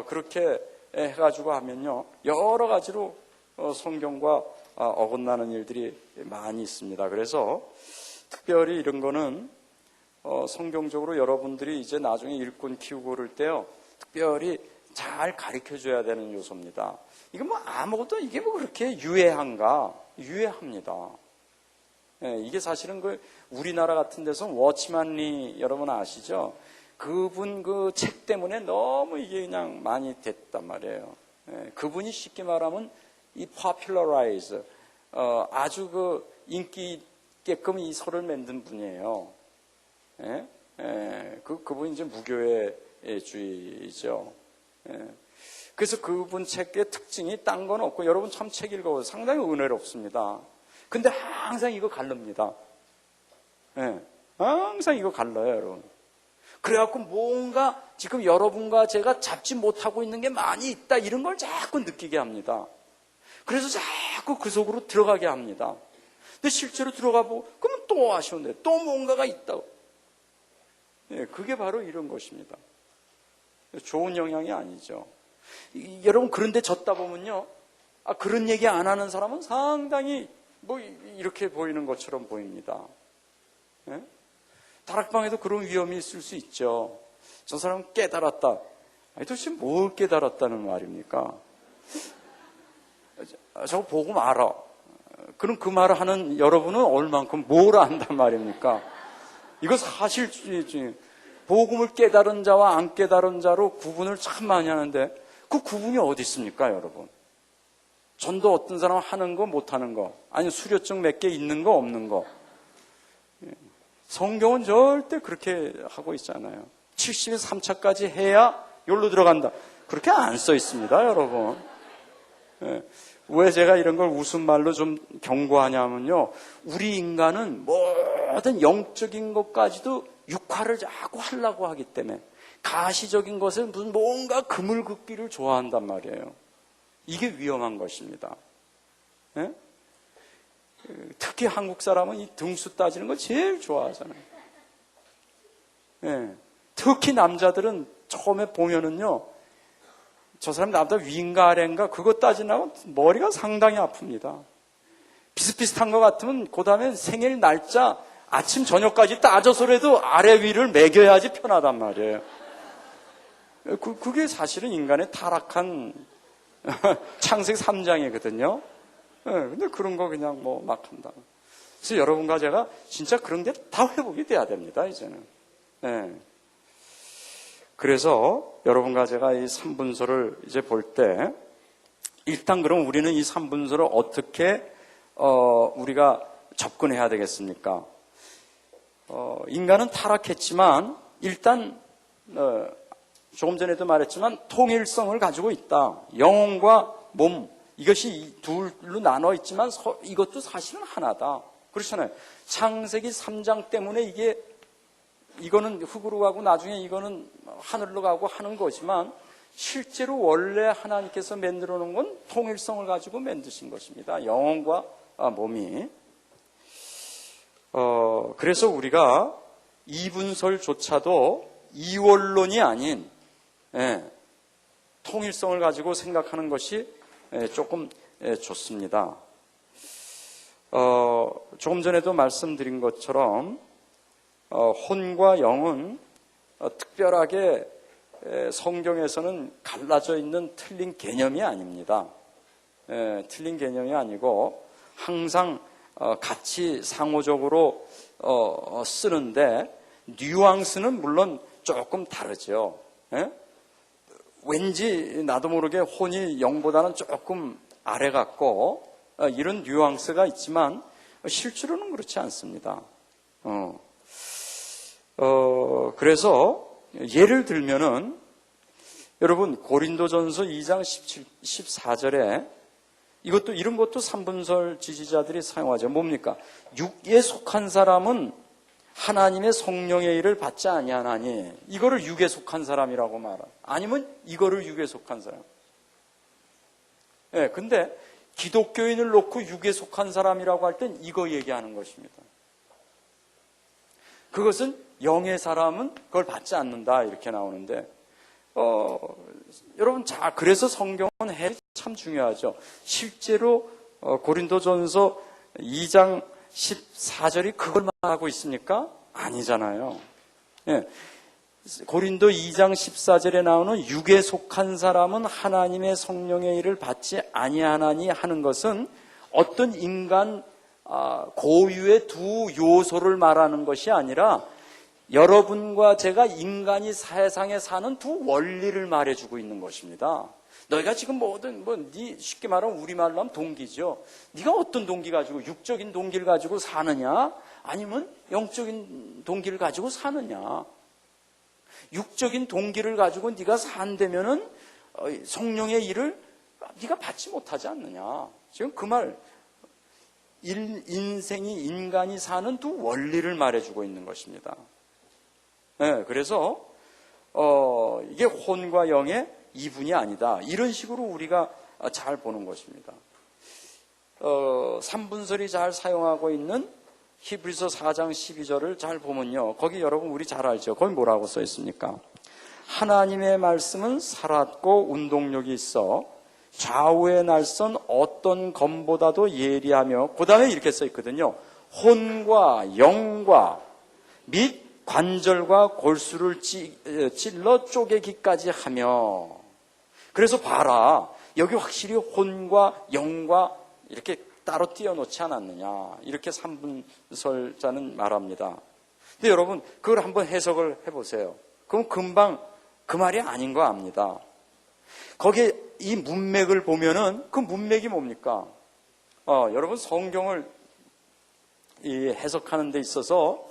그렇게 해가지고 하면요 여러 가지로 성경과 어긋나는 일들이 많이 있습니다. 그래서 특별히 이런 거는 성경적으로 여러분들이 이제 나중에 일꾼 키우고 그럴 때요 특별히 잘 가르쳐줘야 되는 요소입니다. 이거 뭐 아무것도 이게 뭐 그렇게 유해한가? 유해합니다. 이게 사실은 그 우리나라 같은 데서 워치만리 여러분 아시죠? 그분 그 책 때문에 너무 이게 그냥 많이 됐단 말이에요. 그분이 쉽게 말하면 이 popularize 아주 그 인기 있게끔 이 설을 만든 분이에요. 그분이 이제 무교회주의죠. 그래서 그분 책의 특징이 딴 건 없고 여러분 참 책 읽어보세요. 상당히 은혜롭습니다. 근데 항상 이거 갈릅니다. 항상 이거 갈라요, 여러분. 그래갖고 뭔가 지금 여러분과 제가 잡지 못하고 있는 게 많이 있다 이런 걸 자꾸 느끼게 합니다. 그래서 자꾸 그 속으로 들어가게 합니다. 근데 실제로 들어가 보고 그러면 또 아쉬운데 또 뭔가가 있다고. 그게 바로 이런 것입니다. 좋은 영향이 아니죠. 여러분 그런데 졌다 보면요 그런 얘기 안 하는 사람은 상당히 뭐 이렇게 보이는 것처럼 보입니다. 다락방에도 그런 위험이 있을 수 있죠. 저 사람은 깨달았다. 아니 도대체 뭘 깨달았다는 말입니까? 저거 보고 말아. 그럼 그 말을 하는 여러분은 얼만큼 뭘 안단 말입니까? 이거 사실 복음을 깨달은 자와 안 깨달은 자로 구분을 참 많이 하는데 그 구분이 어디 있습니까, 여러분? 전도 어떤 사람은 하는 거, 못 하는 거, 아니 수료증 몇 개 있는 거, 없는 거. 성경은 절대 그렇게 하고 있잖아요. 70에 3차까지 해야 여기로 들어간다. 그렇게 안 써 있습니다, 여러분. 왜 제가 이런 걸 웃음말로 좀 경고하냐면요. 우리 인간은 모든 영적인 것까지도 육화를 자꾸 하려고 하기 때문에 가시적인 것에 무슨 뭔가 그물긋기를 좋아한단 말이에요. 이게 위험한 것입니다. 특히 한국 사람은 이 등수 따지는 걸 제일 좋아하잖아요. 특히 남자들은 처음에 보면은요, 저 사람 나보다 위인가 아래인가 그거 따지려고 머리가 상당히 아픕니다. 비슷비슷한 것 같으면 그 다음에 생일 날짜 아침 저녁까지 따져서라도 아래 위를 매겨야지 편하단 말이에요. 그게 사실은 인간의 타락한 창세기 3장이거든요. 근데 그런 거 그냥 뭐 막 한다. 그래서 여러분과 제가 진짜 그런 게 다 회복이 돼야 됩니다, 이제는. 그래서 여러분과 제가 이 3분서를 이제 볼 때, 일단 그럼 우리는 이 3분서를 어떻게, 우리가 접근해야 되겠습니까? 인간은 타락했지만, 일단, 조금 전에도 말했지만, 통일성을 가지고 있다. 영혼과 몸, 이것이 둘로 나눠 있지만, 이것도 사실은 하나다. 그렇잖아요. 창세기 3장 때문에 이거는 흙으로 가고 나중에 이거는 하늘로 가고 하는 거지만 실제로 원래 하나님께서 만들어 놓은 건 통일성을 가지고 만드신 것입니다. 영혼과 몸이. 그래서 우리가 이분설조차도 이원론이 아닌 통일성을 가지고 생각하는 것이 조금 좋습니다. 조금 전에도 말씀드린 것처럼 혼과 영은 특별하게 성경에서는 갈라져 있는 틀린 개념이 아닙니다. 틀린 개념이 아니고 항상 같이 상호적으로 쓰는데 뉘앙스는 물론 조금 다르죠. 왠지 나도 모르게 혼이 영보다는 조금 아래 같고 이런 뉘앙스가 있지만 실제로는 그렇지 않습니다. 그래서 예를 들면은 여러분 고린도전서 2장 14절에 이런 것도 삼분설 지지자들이 사용하죠. 뭡니까? 육에 속한 사람은 하나님의 성령의 일을 받지 아니하나니, 이거를 육에 속한 사람이라고 말하. 아니면 이거를 육에 속한 사람. 근데 기독교인을 놓고 육에 속한 사람이라고 할 땐 이거 얘기하는 것입니다. 그것은 영의 사람은 그걸 받지 않는다, 이렇게 나오는데, 여러분, 그래서 성경은 해석이 참 중요하죠. 실제로 고린도전서 2장 14절이 그걸 말하고 있습니까? 아니잖아요. 고린도 2장 14절에 나오는 육에 속한 사람은 하나님의 성령의 일을 받지 아니하나니 하는 것은 어떤 인간 고유의 두 요소를 말하는 것이 아니라 여러분과 제가 인간이 세상에 사는 두 원리를 말해주고 있는 것입니다. 너희가 지금 쉽게 말하면 우리말로 하면 동기죠. 네가 어떤 동기 가지고, 육적인 동기를 가지고 사느냐, 아니면 영적인 동기를 가지고 사느냐. 육적인 동기를 가지고 네가 산다면은 성령의 일을 네가 받지 못하지 않느냐. 지금 그 말, 인간이 사는 두 원리를 말해주고 있는 것입니다. 그래서 이게 혼과 영의 이분이 아니다, 이런 식으로 우리가 잘 보는 것입니다. 삼분설이 잘 사용하고 있는 히브리서 4장 12절을 잘 보면요, 거기 여러분 우리 잘 알죠. 거기 뭐라고 써 있습니까? 하나님의 말씀은 살았고 운동력이 있어 좌우의 날선 어떤 검보다도 예리하며, 그 다음에 이렇게 써 있거든요. 혼과 영과 및 관절과 골수를 찔러 쪼개기까지 하며. 그래서 봐라, 여기 확실히 혼과 영과 이렇게 따로 띄워놓지 않았느냐, 이렇게 삼분설자는 말합니다. 근데 여러분 그걸 한번 해석을 해보세요. 그럼 금방 그 말이 아닌 거 압니다. 거기에 이 문맥을 보면은 그 문맥이 뭡니까? 여러분 성경을 해석하는 데 있어서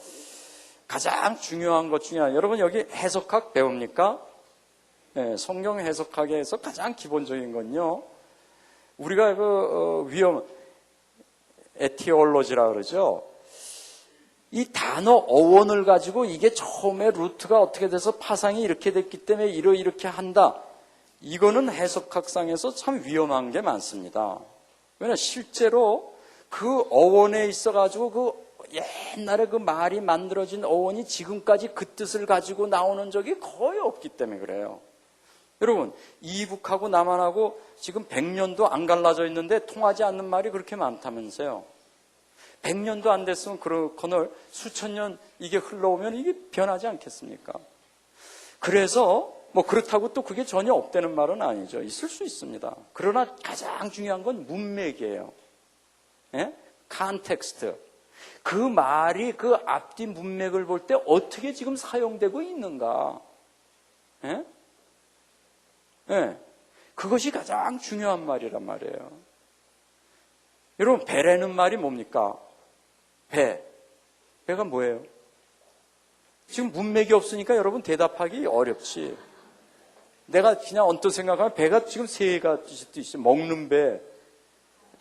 가장 중요한 것 중에 하나, 여러분 여기 해석학 배웁니까? 성경 해석학에서 가장 기본적인 건요, 우리가 에티올로지라 그러죠. 이 단어 어원을 가지고 이게 처음에 루트가 어떻게 돼서 파상이 이렇게 됐기 때문에 이렇게 한다, 이거는 해석학상에서 참 위험한 게 많습니다. 왜냐하면 실제로 그 어원에 있어가지고 그 옛날에 그 말이 만들어진 어원이 지금까지 그 뜻을 가지고 나오는 적이 거의 없기 때문에 그래요. 여러분, 이북하고 남한하고 지금 100년도 안 갈라져 있는데 통하지 않는 말이 그렇게 많다면서요. 100년도 안 됐으면 그렇거늘 수천 년 이게 흘러오면 이게 변하지 않겠습니까? 그래서 그렇다고 또 그게 전혀 없다는 말은 아니죠. 있을 수 있습니다. 그러나 가장 중요한 건 문맥이에요. 컨텍스트. 그 말이 그 앞뒤 문맥을 볼 때 어떻게 지금 사용되고 있는가. 그것이 가장 중요한 말이란 말이에요. 여러분, 배라는 말이 뭡니까? 배가 뭐예요? 지금 문맥이 없으니까 여러분 대답하기 어렵지. 내가 그냥 언뜻 생각하면 배가 지금 세 가지 있어요. 먹는 배,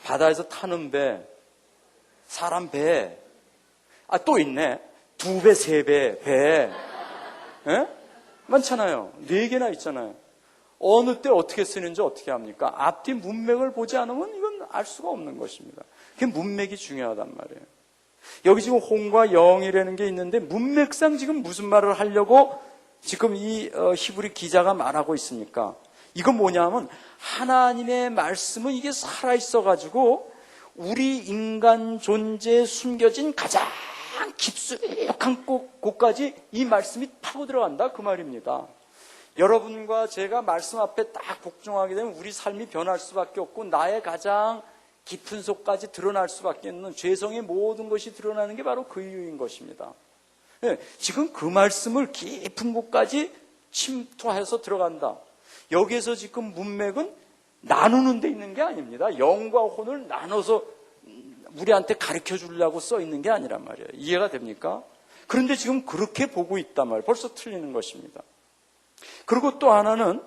바다에서 타는 배, 사람 배. 또 있네. 2배, 3배, 배. 많잖아요. 4개나 있잖아요. 어느 때 어떻게 쓰는지 어떻게 합니까? 앞뒤 문맥을 보지 않으면 이건 알 수가 없는 것입니다. 그게 문맥이 중요하단 말이에요. 여기 지금 혼과 영이라는 게 있는데 문맥상 지금 무슨 말을 하려고 지금 이 히브리 기자가 말하고 있습니까? 이건 뭐냐면 하나님의 말씀은 이게 살아있어가지고 우리 인간 존재에 숨겨진 가장 깊숙한 곳까지 이 말씀이 파고 들어간다 그 말입니다. 여러분과 제가 말씀 앞에 딱 복종하게 되면 우리 삶이 변할 수밖에 없고 나의 가장 깊은 속까지 드러날 수밖에 없는 죄성의 모든 것이 드러나는 게 바로 그 이유인 것입니다. 네, 지금 그 말씀을 깊은 곳까지 침투해서 들어간다. 여기에서 지금 문맥은 나누는 데 있는 게 아닙니다. 영과 혼을 나눠서 우리한테 가르쳐 주려고 써 있는 게 아니란 말이에요. 이해가 됩니까? 그런데 지금 그렇게 보고 있단 말이에요. 벌써 틀리는 것입니다. 그리고 또 하나는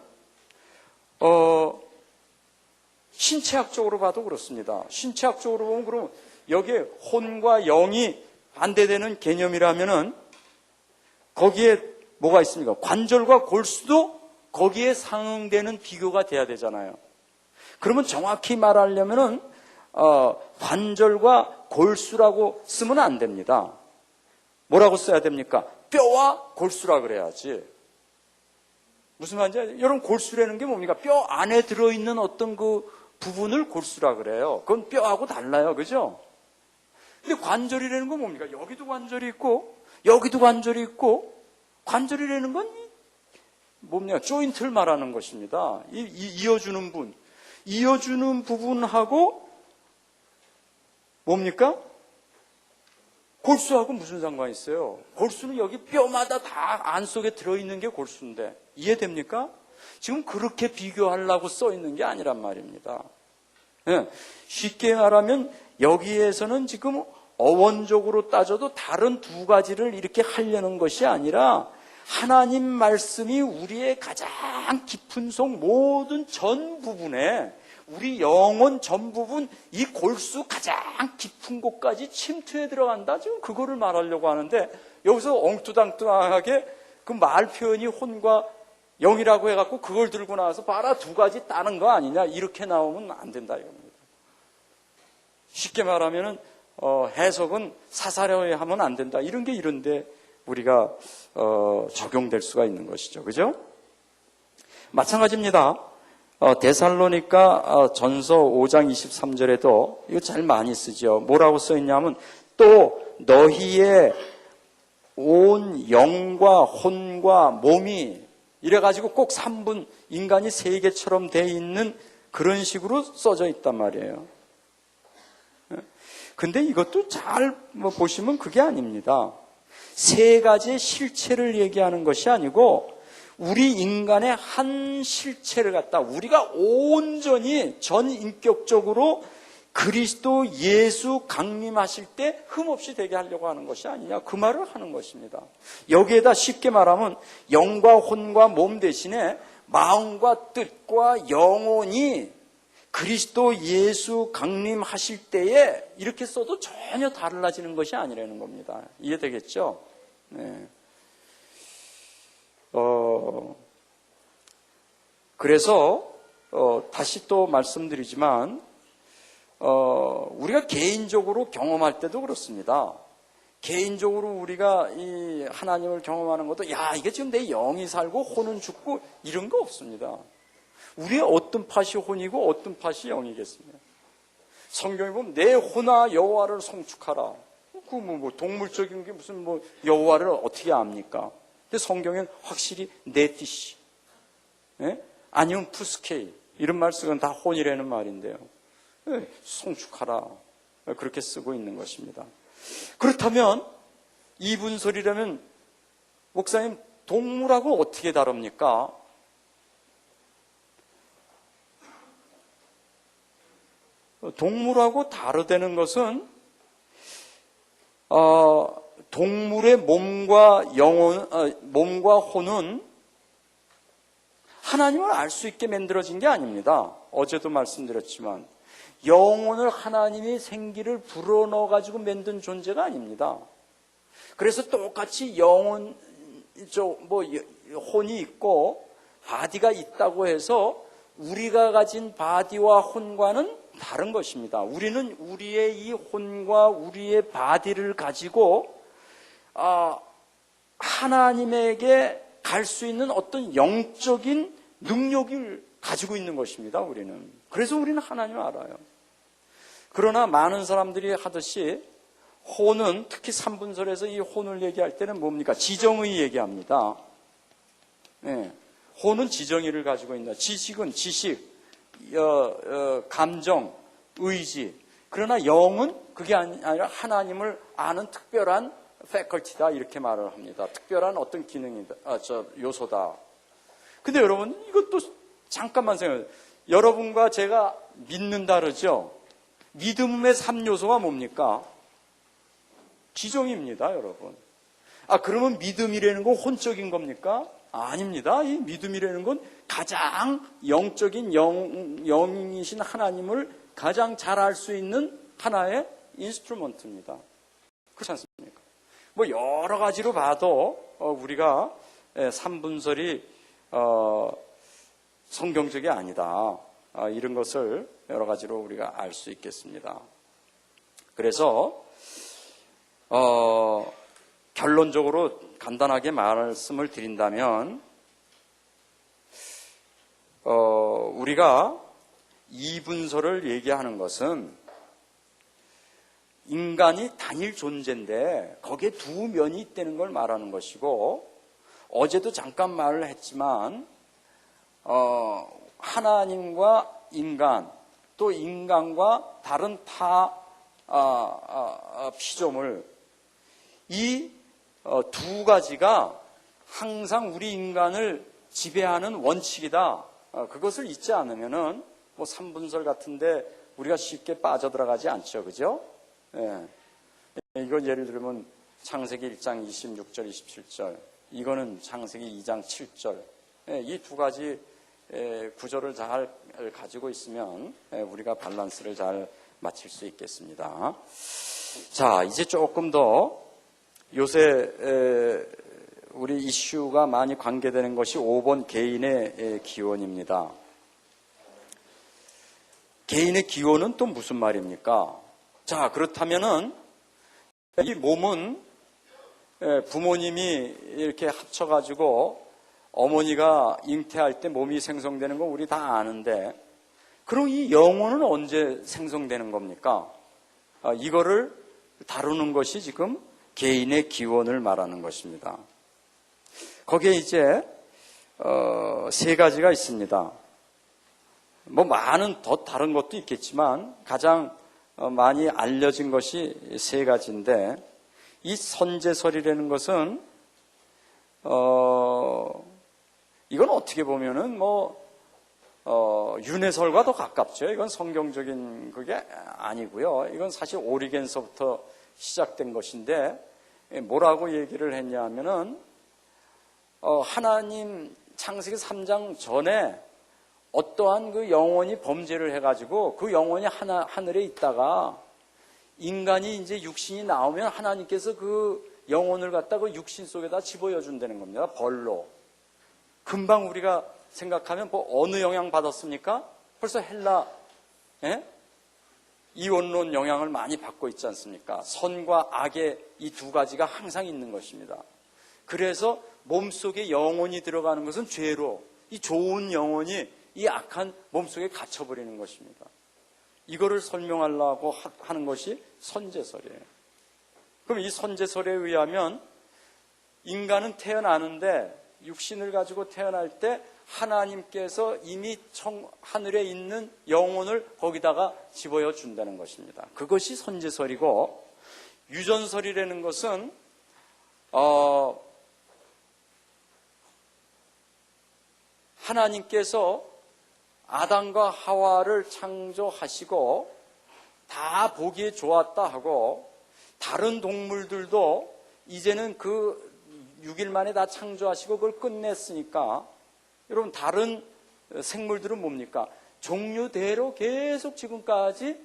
신체학적으로 봐도 그렇습니다. 신체학적으로 보면 그럼 여기에 혼과 영이 반대되는 개념이라면은 거기에 뭐가 있습니까? 관절과 골수도 거기에 상응되는 비교가 돼야 되잖아요. 그러면 정확히 말하려면은 관절과 골수라고 쓰면 안 됩니다. 뭐라고 써야 됩니까? 뼈와 골수라 그래야지. 무슨 말인지 여러분 골수라는 게 뭡니까? 뼈 안에 들어있는 어떤 그 부분을 골수라 그래요. 그건 뼈하고 달라요. 그죠? 근데 관절이라는 건 뭡니까? 여기도 관절이 있고 여기도 관절이 있고 관절이라는 건 뭡니까? 조인트를 말하는 것입니다. 이어주는 부분. 이어주는 부분하고 뭡니까? 골수하고 무슨 상관이 있어요? 골수는 여기 뼈마다 다 안속에 들어있는 게 골수인데 이해됩니까? 지금 그렇게 비교하려고 써 있는 게 아니란 말입니다. 네. 쉽게 말하면 여기에서는 지금 어원적으로 따져도 다른 두 가지를 이렇게 하려는 것이 아니라 하나님 말씀이 우리의 가장 깊은 속 모든 전 부분에 우리 영혼 전 부분 이 골수 가장 깊은 곳까지 침투해 들어간다. 지금 그거를 말하려고 하는데 여기서 엉뚱당뚱하게 그 말 표현이 혼과 영이라고 해갖고 그걸 들고 나와서 봐라 두 가지 따는 거 아니냐 이렇게 나오면 안 된다 이겁니다. 쉽게 말하면은 해석은 사사로이 하면 안 된다 이런 게 이런데 우리가 적용될 수가 있는 것이죠. 그죠? 마찬가지입니다. 데살로니가 전서 5장 23절에도 이거 잘 많이 쓰죠. 뭐라고 써 있냐면 또 너희의 온 영과 혼과 몸이 이래가지고 꼭 3분 인간이 3개처럼 돼 있는 그런 식으로 써져 있단 말이에요. 근데 이것도 잘 보시면 그게 아닙니다. 3가지의 실체를 얘기하는 것이 아니고 우리 인간의 한 실체를 갖다 우리가 온전히 전인격적으로 그리스도 예수 강림하실 때 흠없이 되게 하려고 하는 것이 아니냐 그 말을 하는 것입니다. 여기에다 쉽게 말하면 영과 혼과 몸 대신에 마음과 뜻과 영혼이 그리스도 예수 강림하실 때에 이렇게 써도 전혀 달라지는 것이 아니라는 겁니다. 이해되겠죠? 네. 그래서 다시 또 말씀드리지만 우리가 개인적으로 경험할 때도 그렇습니다. 개인적으로 우리가 이 하나님을 경험하는 것도 야 이게 지금 내 영이 살고 혼은 죽고 이런 거 없습니다. 우리의 어떤 팥이 혼이고 어떤 팥이 영이겠습니까? 성경에 보면 내 혼아 여호와를 송축하라. 그 뭐 동물적인 게 무슨 뭐 여호와를 어떻게 압니까? 근데 성경엔 확실히 내 뜻이, 예? 아니면 푸스케이 이런 말 쓰건 다 혼이라는 말인데요. 예, 송축하라 그렇게 쓰고 있는 것입니다. 그렇다면 이분설이라면 목사님 동물하고 어떻게 다릅니까? 동물하고 다르다는 것은 동물의 몸과 몸과 혼은 하나님을 알 수 있게 만들어진 게 아닙니다. 어제도 말씀드렸지만 영혼을 하나님이 생기를 불어넣어가지고 만든 존재가 아닙니다. 그래서 똑같이 혼이 있고 바디가 있다고 해서 우리가 가진 바디와 혼과는 다른 것입니다. 우리는 우리의 이 혼과 우리의 바디를 가지고 하나님에게 갈 수 있는 어떤 영적인 능력을 가지고 있는 것입니다. 우리는. 그래서 우리는 하나님을 알아요. 그러나 많은 사람들이 하듯이 혼은, 특히 삼분설에서 이 혼을 얘기할 때는 뭡니까? 지정의 얘기합니다. 네. 혼은 지정의를 가지고 있다. 지식은 지식, 감정, 의지. 그러나 영은 그게 아니라 하나님을 아는 특별한 패컬티다, 이렇게 말을 합니다. 특별한 어떤 기능이다, 요소다. 근데 여러분, 이것도 잠깐만 생각해요. 여러분과 제가 믿는다 그러죠? 믿음의 3요소가 뭡니까? 지정입니다, 여러분. 그러면 믿음이라는 건 혼적인 겁니까? 아닙니다. 이 믿음이라는 건 가장 영적인 영이신 하나님을 가장 잘 알 수 있는 하나의 인스트루먼트입니다. 그렇지 않습니까? 뭐 여러 가지로 봐도 우리가 삼분설이 성경적이 아니다, 이런 것을 여러 가지로 우리가 알 수 있겠습니다. 그래서 결론적으로 간단하게 말씀을 드린다면 우리가 이분설을 얘기하는 것은 인간이 단일 존재인데 거기에 두 면이 있다는 걸 말하는 것이고, 어제도 잠깐 말을 했지만 하나님과 인간, 또 인간과 다른 타 피조물, 이 두 가지가 항상 우리 인간을 지배하는 원칙이다. 그것을 잊지 않으면은 뭐 삼분설 같은데 우리가 쉽게 빠져들어가지 않죠, 그죠? 예. 이건 예를 들면 창세기 1장 26절, 27절. 이거는 창세기 2장 7절. 예, 이 두 가지 구절을 잘 가지고 있으면 우리가 밸런스를 잘 맞출 수 있겠습니다. 자, 이제 조금 더 요새 우리 이슈가 많이 관계되는 것이 5번 개인의 기원입니다. 개인의 기원은 또 무슨 말입니까? 자, 그렇다면은 이 몸은 부모님이 이렇게 합쳐가지고 어머니가 잉태할 때 몸이 생성되는 거 우리 다 아는데, 그럼 이 영혼은 언제 생성되는 겁니까? 이거를 다루는 것이 지금 개인의 기원을 말하는 것입니다. 거기에 이제 세 가지가 있습니다. 뭐 많은 더 다른 것도 있겠지만 가장 많이 알려진 것이 세 가지인데, 이 선제설이라는 것은 이건 어떻게 보면은 윤회설과 더 가깝죠. 이건 성경적인 그게 아니고요. 이건 사실 오리겐서부터 시작된 것인데, 뭐라고 얘기를 했냐 하면은 하나님 창세기 3장 전에 어떠한 그 영혼이 범죄를 해가지고 그 영혼이 하늘에 있다가 인간이 이제 육신이 나오면 하나님께서 그 영혼을 갖다 그 육신 속에다 집어여 준다는 겁니다. 벌로. 금방 우리가 생각하면 어느 영향 받았습니까? 벌써 헬라 이원론 영향을 많이 받고 있지 않습니까? 선과 악의 이 두 가지가 항상 있는 것입니다. 그래서 몸속에 영혼이 들어가는 것은 죄로, 이 좋은 영혼이 이 악한 몸속에 갇혀버리는 것입니다. 이거를 설명하려고 하는 것이 선제설이에요. 그럼 이 선제설에 의하면 인간은 태어나는데, 육신을 가지고 태어날 때 하나님께서 이미 하늘에 있는 영혼을 거기다가 집어여 준다는 것입니다. 그것이 선제설이고, 유전설이라는 것은 하나님께서 아담과 하와를 창조하시고 다 보기에 좋았다 하고, 다른 동물들도 이제는 그 6일 만에 다 창조하시고 그걸 끝냈으니까, 여러분 다른 생물들은 뭡니까? 종류대로 계속 지금까지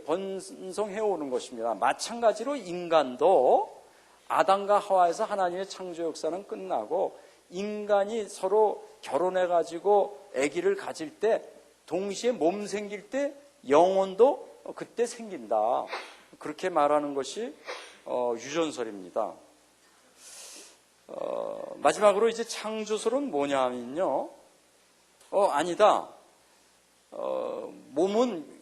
번성해 오는 것입니다. 마찬가지로 인간도 아담과 하와에서 하나님의 창조 역사는 끝나고 인간이 서로 결혼해가지고 아기를 가질 때 동시에 몸 생길 때 영혼도 그때 생긴다. 그렇게 말하는 것이 유전설입니다. 마지막으로 이제 창조설은 뭐냐면요. 아니다. 몸은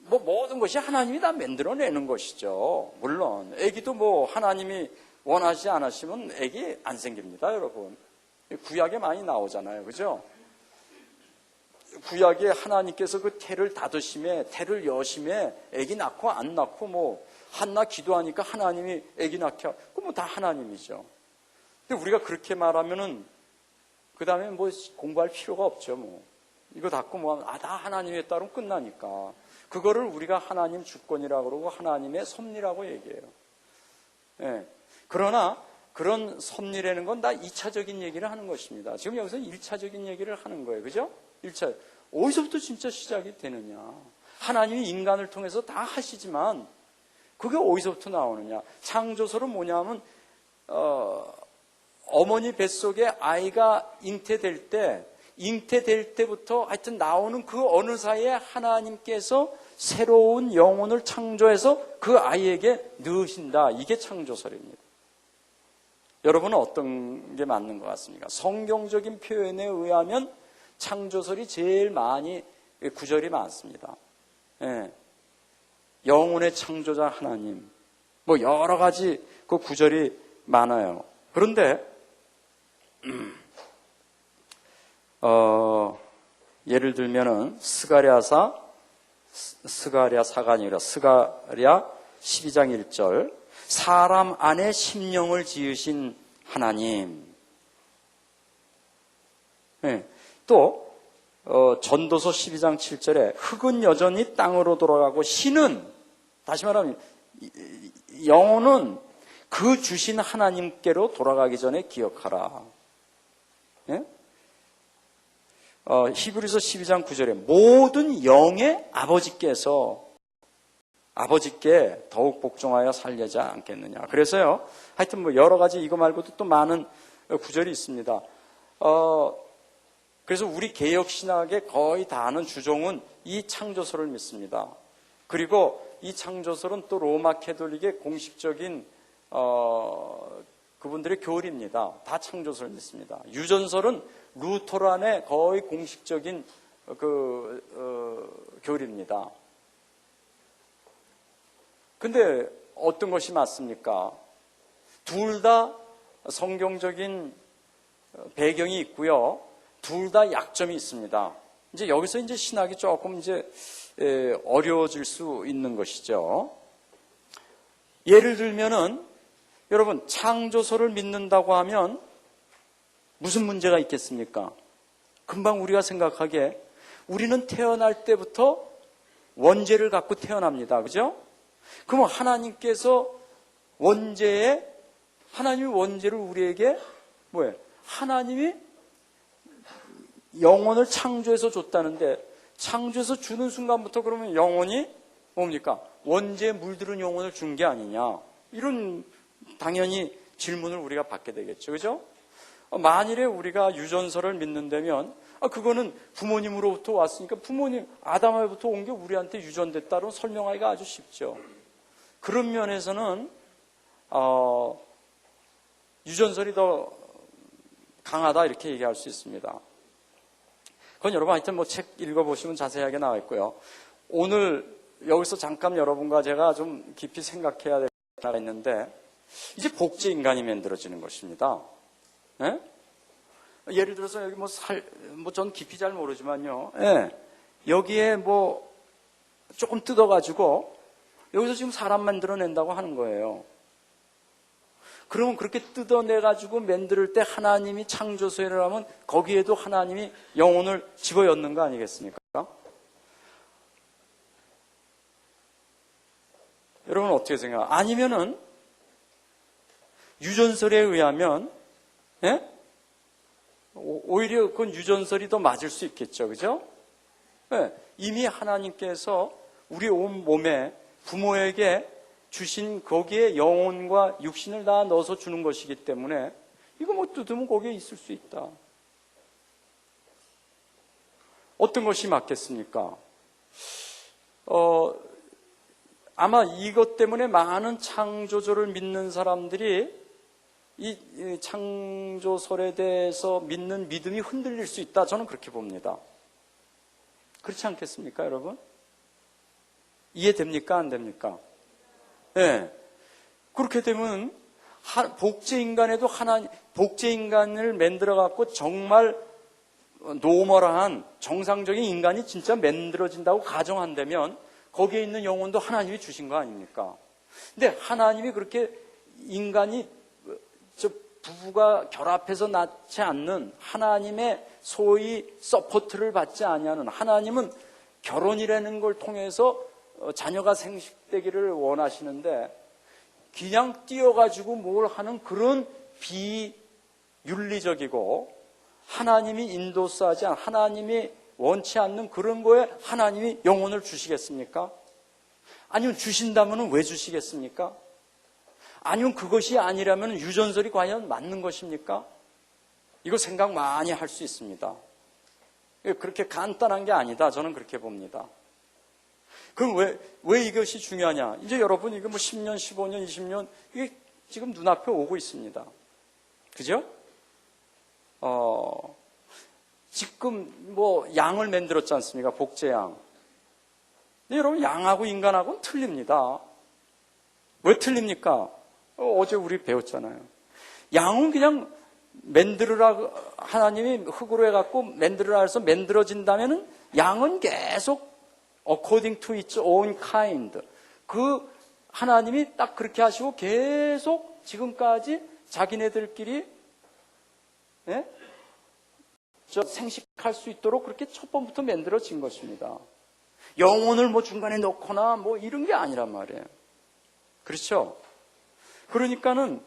뭐 모든 것이 하나님이 다 만들어내는 것이죠. 물론 아기도 뭐 하나님이 원하지 않으시면 아기 안 생깁니다, 여러분. 구약에 많이 나오잖아요, 그죠? 구약에 하나님께서 그 태를 닫으심에, 태를 여심에 아기 낳고 안 낳고 뭐 한나 기도하니까 하나님이 아기 낳게 하고 뭐 다 하나님이죠. 근데 우리가 그렇게 말하면은 그 다음에 뭐 공부할 필요가 없죠, 뭐. 이거 닫고 뭐 하면 다 하나님에 따르면 끝나니까. 그거를 우리가 하나님 주권이라고 그러고 하나님의 섭리라고 얘기해요. 예. 그러나 그런 섭리라는 건 다 2차적인 얘기를 하는 것입니다. 지금 여기서 1차적인 얘기를 하는 거예요. 그죠? 1차. 어디서부터 진짜 시작이 되느냐. 하나님이 인간을 통해서 다 하시지만 그게 어디서부터 나오느냐. 창조설은 뭐냐면 어머니 뱃속에 아이가 잉태될 때부터 하여튼 나오는 그 어느 사이에 하나님께서 새로운 영혼을 창조해서 그 아이에게 넣으신다. 이게 창조설입니다. 여러분은 어떤 게 맞는 것 같습니까? 성경적인 표현에 의하면 창조설이 제일 많이 구절이 많습니다. 예. 영혼의 창조자 하나님. 뭐 여러 가지 그 구절이 많아요. 그런데 예를 들면은 스가랴사가 아니라 스가랴 12장 1절 사람 안에 심령을 지으신 하나님. 네. 또 전도서 12장 7절에 흙은 여전히 땅으로 돌아가고 신은 다시 말하면 영혼은 그 주신 하나님께로 돌아가기 전에 기억하라. 네? 히브리서 12장 9절에 모든 영의 아버지께 더욱 복종하여 살려지 않겠느냐. 그래서요, 하여튼 뭐 여러 가지 이거 말고도 또 많은 구절이 있습니다. 그래서 우리 개혁신학의 거의 다 아는 주종은 이 창조설을 믿습니다. 그리고 이 창조설은 또 로마 캐톨릭의 공식적인 그분들의 교리입니다. 다 창조설을 믿습니다. 유전설은 루터란의 거의 공식적인 교리입니다. 근데 어떤 것이 맞습니까? 둘 다 성경적인 배경이 있고요. 둘 다 약점이 있습니다. 이제 여기서 이제 신학이 조금 이제 어려워질 수 있는 것이죠. 예를 들면은 여러분 창조설을 믿는다고 하면 무슨 문제가 있겠습니까? 금방 우리가 생각하기에 우리는 태어날 때부터 원죄를 갖고 태어납니다. 그죠? 그럼 하나님께서 하나님이 원죄를 우리에게 하나님이 영혼을 창조해서 줬다는데 창조해서 주는 순간부터 그러면 영혼이 뭡니까? 원죄에 물들은 영혼을 준 게 아니냐. 이런 당연히 질문을 우리가 받게 되겠죠. 그죠? 만일에 우리가 유전설을 믿는다면 그거는 부모님으로부터 왔으니까 부모님 아담에부터 온 게 우리한테 유전됐다로 설명하기가 아주 쉽죠. 그런 면에서는 유전설이 더 강하다 이렇게 얘기할 수 있습니다. 그건 여러분 하여튼 뭐 책 읽어보시면 자세하게 나와 있고요. 오늘 여기서 잠깐 여러분과 제가 좀 깊이 생각해야 될 하나가 있는데 이제 복제 인간이 만들어지는 것입니다. 예? 예를 들어서 여기 전 깊이 잘 모르지만요. 예. 여기에 뭐 조금 뜯어가지고 여기서 지금 사람 만들어낸다고 하는 거예요. 그러면 그렇게 뜯어내가지고 만들 때 하나님이 창조설을 하면 거기에도 하나님이 영혼을 집어넣는 거 아니겠습니까? 여러분 어떻게 생각해요? 아니면은 유전설에 의하면 오히려 그건 유전설이 더 맞을 수 있겠죠. 그죠? 이미 하나님께서 우리 온 몸에 부모에게 주신 거기에 영혼과 육신을 다 넣어서 주는 것이기 때문에 이거 뭐 뜯으면 거기에 있을 수 있다. 어떤 것이 맞겠습니까? 아마 이것 때문에 많은 창조주를 믿는 사람들이 이 창조설에 대해서 믿는 믿음이 흔들릴 수 있다. 저는 그렇게 봅니다. 그렇지 않겠습니까, 여러분? 이해됩니까? 안 됩니까? 네. 그렇게 되면 복제인간에도 복제인간을 만들어갖고 정말 노멀한 정상적인 인간이 진짜 만들어진다고 가정한다면 거기에 있는 영혼도 하나님이 주신 거 아닙니까? 근데 하나님이 그렇게 인간이 부부가 결합해서 낳지 않는 하나님의 소위 서포트를 받지 아니하는, 하나님은 결혼이라는 걸 통해서 자녀가 생식되기를 원하시는데 그냥 뛰어가지고 뭘 하는 그런 비윤리적이고 하나님이 인도하지 않은, 하나님이 원치 않는 그런 거에 하나님이 영혼을 주시겠습니까? 아니면 주신다면 왜 주시겠습니까? 아니면 그것이 아니라면 유전설이 과연 맞는 것입니까? 이거 생각 많이 할 수 있습니다. 그렇게 간단한 게 아니다. 저는 그렇게 봅니다. 그럼 왜 이것이 중요하냐? 이제 여러분 이거 10년, 15년, 20년 이게 지금 눈앞에 오고 있습니다. 그죠? 지금 양을 만들었지 않습니까? 복제양. 근데 여러분 양하고 인간하고는 틀립니다. 왜 틀립니까? 어제 우리 배웠잖아요. 양은 그냥 만들으라, 하나님이 흙으로 해갖고 만들으라 해서 만들어진다면은 양은 계속 according to its own kind. 그 하나님이 딱 그렇게 하시고 계속 지금까지 자기네들끼리 생식할 수 있도록 그렇게 첫 번부터 만들어진 것입니다. 영혼을 중간에 넣거나 이런 게 아니란 말이에요. 그렇죠? 그러니까는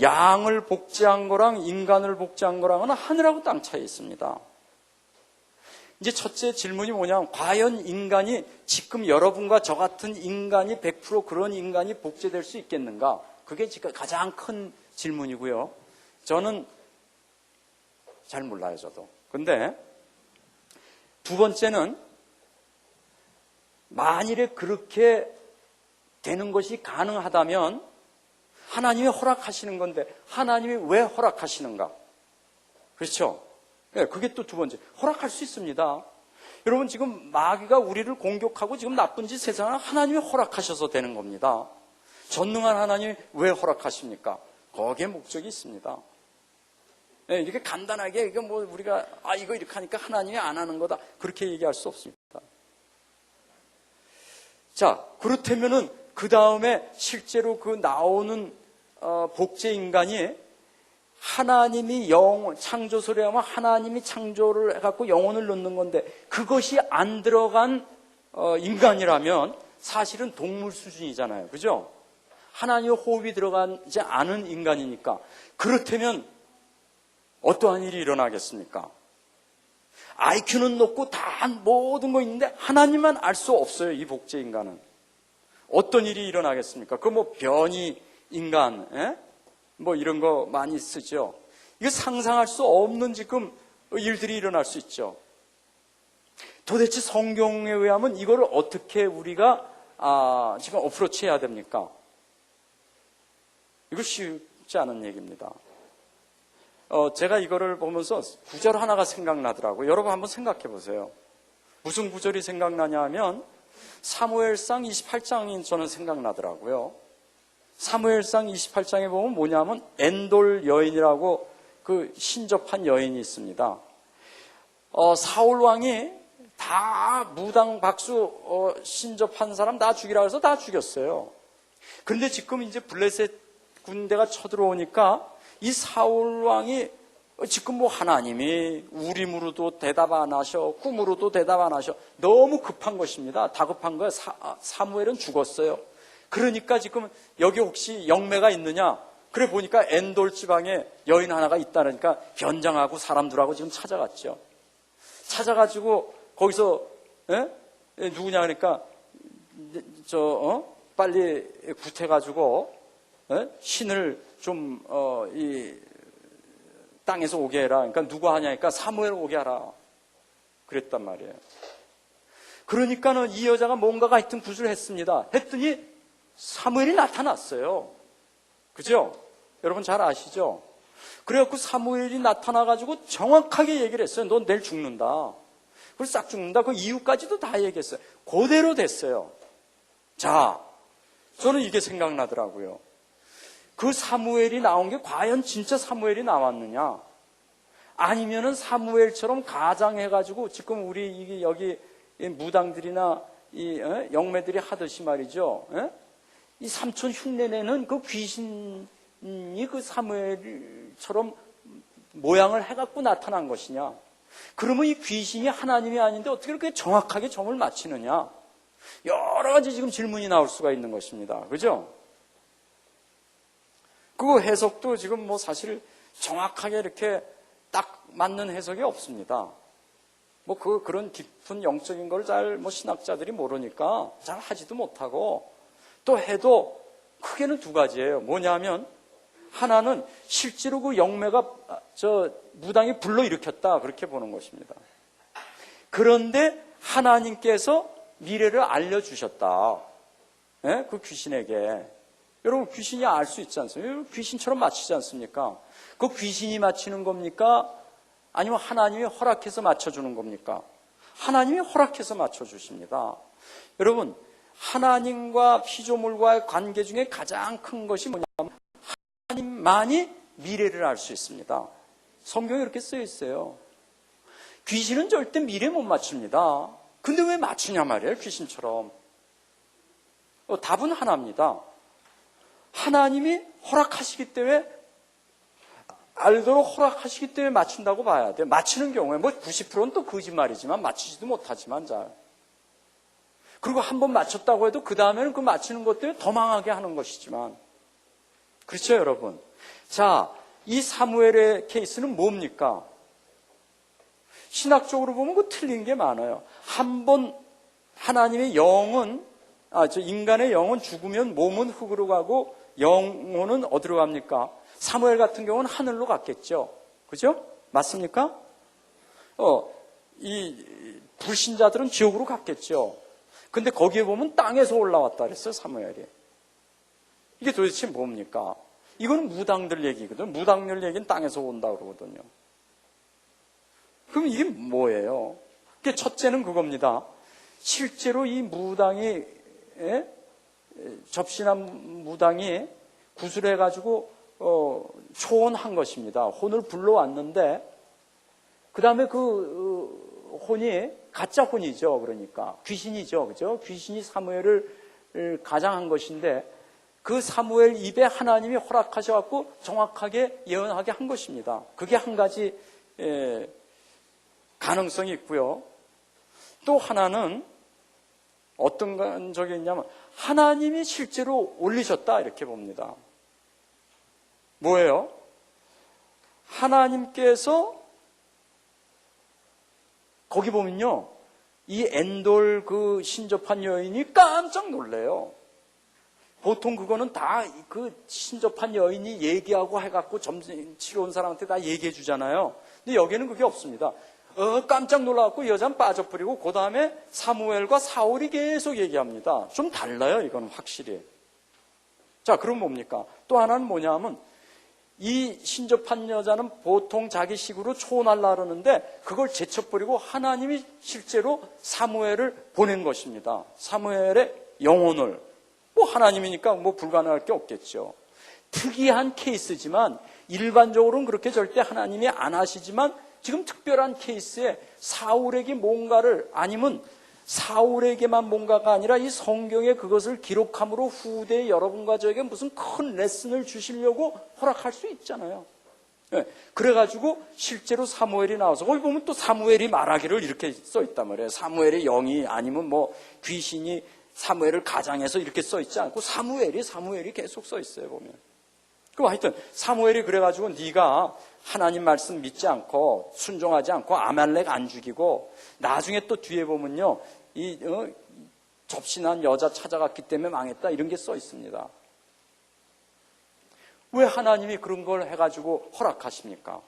양을 복제한 거랑 인간을 복제한 거랑은 하늘하고 땅 차이 있습니다. 이제 첫째 질문이 뭐냐면 과연 인간이 지금 여러분과 저 같은 인간이 100% 그런 인간이 복제될 수 있겠는가? 그게 지금 가장 큰 질문이고요. 저는 잘 몰라요, 저도. 근데 두 번째는 만일에 그렇게 되는 것이 가능하다면 하나님이 허락하시는 건데 하나님이 왜 허락하시는가? 그렇죠? 네, 그게 또 두 번째. 허락할 수 있습니다. 여러분 지금 마귀가 우리를 공격하고 지금 나쁜 짓 세상을 하나님이 허락하셔서 되는 겁니다. 전능한 하나님이 왜 허락하십니까? 거기에 목적이 있습니다. 네, 이렇게 간단하게 이거 우리가 이거 이렇게 하니까 하나님이 안 하는 거다 그렇게 얘기할 수 없습니다. 자, 그렇다면은 그 다음에 실제로 그 나오는 복제 인간이 하나님이 창조설에 하면 하나님이 창조를 해갖고 영혼을 넣는 건데 그것이 안 들어간 인간이라면 사실은 동물 수준이잖아요. 그죠? 하나님의 호흡이 들어가지 않은 인간이니까. 그렇다면 어떠한 일이 일어나겠습니까? IQ는 높고 다 모든 거 있는데 하나님만 알 수 없어요. 이 복제 인간은. 어떤 일이 일어나겠습니까? 변이 인간, 이런 거 많이 쓰죠. 이거 상상할 수 없는 지금 일들이 일어날 수 있죠. 도대체 성경에 의하면 이거를 어떻게 우리가 지금 어프로치 해야 됩니까? 이거 쉽지 않은 얘기입니다. 제가 이거를 보면서 구절 하나가 생각나더라고요. 여러분 한번 생각해 보세요. 무슨 구절이 생각나냐 하면 사무엘상 28장이 저는 생각나더라고요. 사무엘상 28장에 보면 뭐냐면 엔돌 여인이라고 그 신접한 여인이 있습니다. 사울 왕이 다 무당 박수 신접한 사람 다 죽이라 해서 다 죽였어요. 그런데 지금 이제 블레셋 군대가 쳐들어오니까 이 사울 왕이 지금 하나님이 우림으로도 대답 안 하셔, 꿈으로도 대답 안 하셔. 너무 급한 것입니다. 다급한 거예요. 사무엘은 죽었어요. 그러니까 지금 여기 혹시 영매가 있느냐? 그래 보니까 엔돌 지방에 여인 하나가 있다니까 변장하고 사람들하고 지금 찾아갔죠. 찾아가지고 거기서 누구냐 그러니까 빨리 굿해가지고 신을 좀 이 땅에서 오게 해라. 그러니까 누구 하냐니까 사무엘 오게 하라. 그랬단 말이에요. 그러니까는 이 여자가 뭔가가 하여튼 구슬을 했습니다. 했더니 사무엘이 나타났어요. 그죠? 여러분 잘 아시죠? 그래갖고 사무엘이 나타나가지고 정확하게 얘기를 했어요. 넌 내일 죽는다. 그리고 싹 죽는다. 그 이유까지도 다 얘기했어요. 그대로 됐어요. 자, 저는 이게 생각나더라고요. 그 사무엘이 나온 게 과연 진짜 사무엘이 나왔느냐? 아니면은 사무엘처럼 가장해가지고 지금 우리 여기 무당들이나 이 영매들이 하듯이 말이죠. 이 삼촌 흉내내는 그 귀신이 그 사무엘처럼 모양을 해갖고 나타난 것이냐? 그러면 이 귀신이 하나님이 아닌데 어떻게 그렇게 정확하게 점을 맞히느냐? 여러 가지 지금 질문이 나올 수가 있는 것입니다. 그죠? 그 해석도 지금 뭐 사실 정확하게 이렇게 딱 맞는 해석이 없습니다. 뭐 그런 깊은 영적인 걸 잘 뭐 신학자들이 모르니까 잘 하지도 못하고 또 해도 크게는 두 가지예요. 뭐냐면 하나는 실제로 그 영매가 무당이 불러일으켰다 그렇게 보는 것입니다. 그런데 하나님께서 미래를 알려주셨다. 네? 그 귀신에게. 여러분 귀신이 알 수 있지 않습니까? 귀신처럼 맞히지 않습니까? 그 귀신이 맞히는 겁니까? 아니면 하나님이 허락해서 맞춰주는 겁니까? 하나님이 허락해서 맞춰주십니다. 여러분 하나님과 피조물과의 관계 중에 가장 큰 것이 뭐냐면 하나님만이 미래를 알 수 있습니다. 성경에 이렇게 쓰여 있어요. 귀신은 절대 미래 못 맞춥니다. 근데 왜 맞추냐 말이에요, 귀신처럼. 답은 하나입니다. 하나님이 허락하시기 때문에, 알도록 허락하시기 때문에 맞춘다고 봐야 돼요. 맞히는 경우에, 뭐 90%는 또 거짓말이지만, 맞히지도 못하지만 잘. 그리고 한번 맞췄다고 해도 그 다음에는 그 맞히는 것 때문에 더 망하게 하는 것이지만. 그렇죠, 여러분? 자, 이 사무엘의 케이스는 뭡니까? 신학적으로 보면 그 틀린 게 많아요. 한번 하나님의 영은, 인간의 영은 죽으면 몸은 흙으로 가고 영혼은 어디로 갑니까? 사무엘 같은 경우는 하늘로 갔겠죠. 그죠? 맞습니까? 이 불신자들은 지옥으로 갔겠죠. 근데 거기에 보면 땅에서 올라왔다 그랬어요, 사무엘이. 이게 도대체 뭡니까? 이거는 무당들 얘기거든요. 무당들 얘기는 땅에서 온다 그러거든요. 그럼 이게 뭐예요? 첫째는 그겁니다. 실제로 이 무당이, 접신한 무당이 구슬해가지고, 초혼한 것입니다. 혼을 불러왔는데, 그 다음에 그 혼이 가짜 혼이죠. 그러니까. 귀신이죠. 그죠? 귀신이 사무엘을 가장한 것인데, 그 사무엘 입에 하나님이 허락하셔갖고 정확하게 예언하게 한 것입니다. 그게 한 가지, 가능성이 있고요. 또 하나는 어떤 적이 있냐면 하나님이 실제로 올리셨다 이렇게 봅니다. 뭐예요? 하나님께서 거기 보면요. 이 엔돌 그 신접한 여인이 깜짝 놀래요. 보통 그거는 다 그 신접한 여인이 얘기하고 해갖고 점심 치러 온 사람한테 다 얘기해 주잖아요. 근데 여기는 그게 없습니다. 깜짝 놀라갖고 여자는 빠져버리고 그 다음에 사무엘과 사울이 계속 얘기합니다. 좀 달라요, 이건 확실히. 자, 그럼 뭡니까? 또 하나는 뭐냐면 이 신접한 여자는 보통 자기 식으로 초혼하려고 그러는데 그걸 제쳐버리고 하나님이 실제로 사무엘을 보낸 것입니다. 사무엘의 영혼을. 뭐 하나님이니까 뭐 불가능할 게 없겠죠. 특이한 케이스지만 일반적으로는 그렇게 절대 하나님이 안 하시지만 지금 특별한 케이스에 사울에게 뭔가를 아니면 사울에게만 뭔가가 아니라 이 성경에 그것을 기록함으로 후대의 여러분과 저에게 무슨 큰 레슨을 주시려고 허락할 수 있잖아요. 네. 그래가지고 실제로 사무엘이 나와서 거기 보면 또 사무엘이 말하기를 이렇게 써있단 말이에요. 사무엘의 영이 아니면 뭐 귀신이 사무엘을 가장해서 이렇게 써있지 않고 사무엘이 계속 써있어요 보면. 그럼 하여튼 사무엘이 그래가지고 네가 하나님 말씀 믿지 않고 순종하지 않고 아말렉 안 죽이고 나중에 또 뒤에 보면요 이 접신한 여자 찾아갔기 때문에 망했다 이런 게 써 있습니다. 왜 하나님이 그런 걸 해가지고 허락하십니까?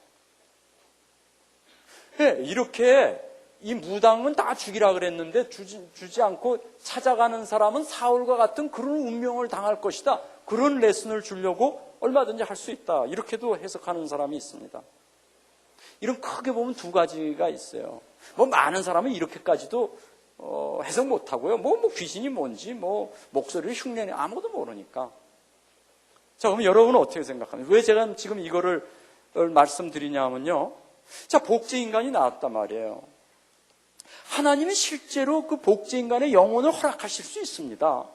네, 이렇게 이 무당은 다 죽이라 그랬는데 주지 않고 찾아가는 사람은 사울과 같은 그런 운명을 당할 것이다. 그런 레슨을 주려고 얼마든지 할 수 있다. 이렇게도 해석하는 사람이 있습니다. 이런 크게 보면 두 가지가 있어요. 뭐 많은 사람은 이렇게까지도 해석 못하고요. 뭐 귀신이 뭔지, 목소리를 흉내내 아무도 모르니까. 자, 그럼 여러분은 어떻게 생각합니까? 왜 제가 지금 이거를 말씀드리냐면요. 자, 복제인간이 나왔단 말이에요. 하나님이 실제로 그 복제인간의 영혼을 허락하실 수 있습니다.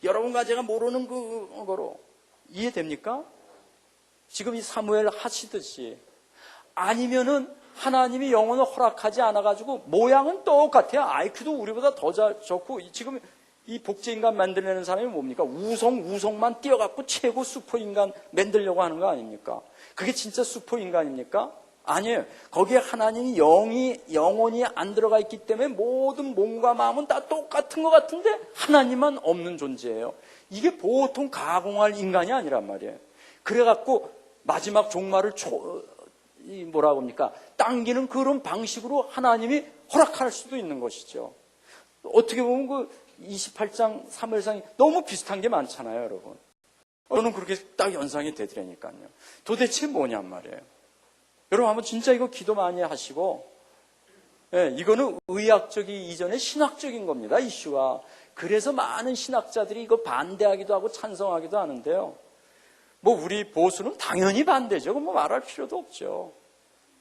여러분과 제가 모르는 그거로 이해됩니까? 지금 이 사무엘 하시듯이. 아니면은 하나님이 영혼을 허락하지 않아가지고 모양은 똑같아요. IQ도 우리보다 더 좋고 지금 이 복제인간 만들려는 사람이 뭡니까? 우성만 띄어갖고 최고 슈퍼인간 만들려고 하는 거 아닙니까? 그게 진짜 슈퍼인간입니까? 아니에요. 거기에 하나님이 영혼이 안 들어가 있기 때문에 모든 몸과 마음은 다 똑같은 것 같은데 하나님만 없는 존재예요. 이게 보통 가공할 인간이 아니란 말이에요. 그래갖고 마지막 종말을 뭐라고 합니까? 당기는 그런 방식으로 하나님이 허락할 수도 있는 것이죠. 어떻게 보면 그 28장 3월상이 너무 비슷한 게 많잖아요, 여러분. 저는 그렇게 딱 연상이 되더라니까요. 도대체 뭐냔 말이에요. 여러분 한번 진짜 이거 기도 많이 하시고, 이거는 의학적이 이전에 신학적인 겁니다, 이슈가. 그래서 많은 신학자들이 이거 반대하기도 하고 찬성하기도 하는데요. 우리 보수는 당연히 반대죠. 뭐 말할 필요도 없죠.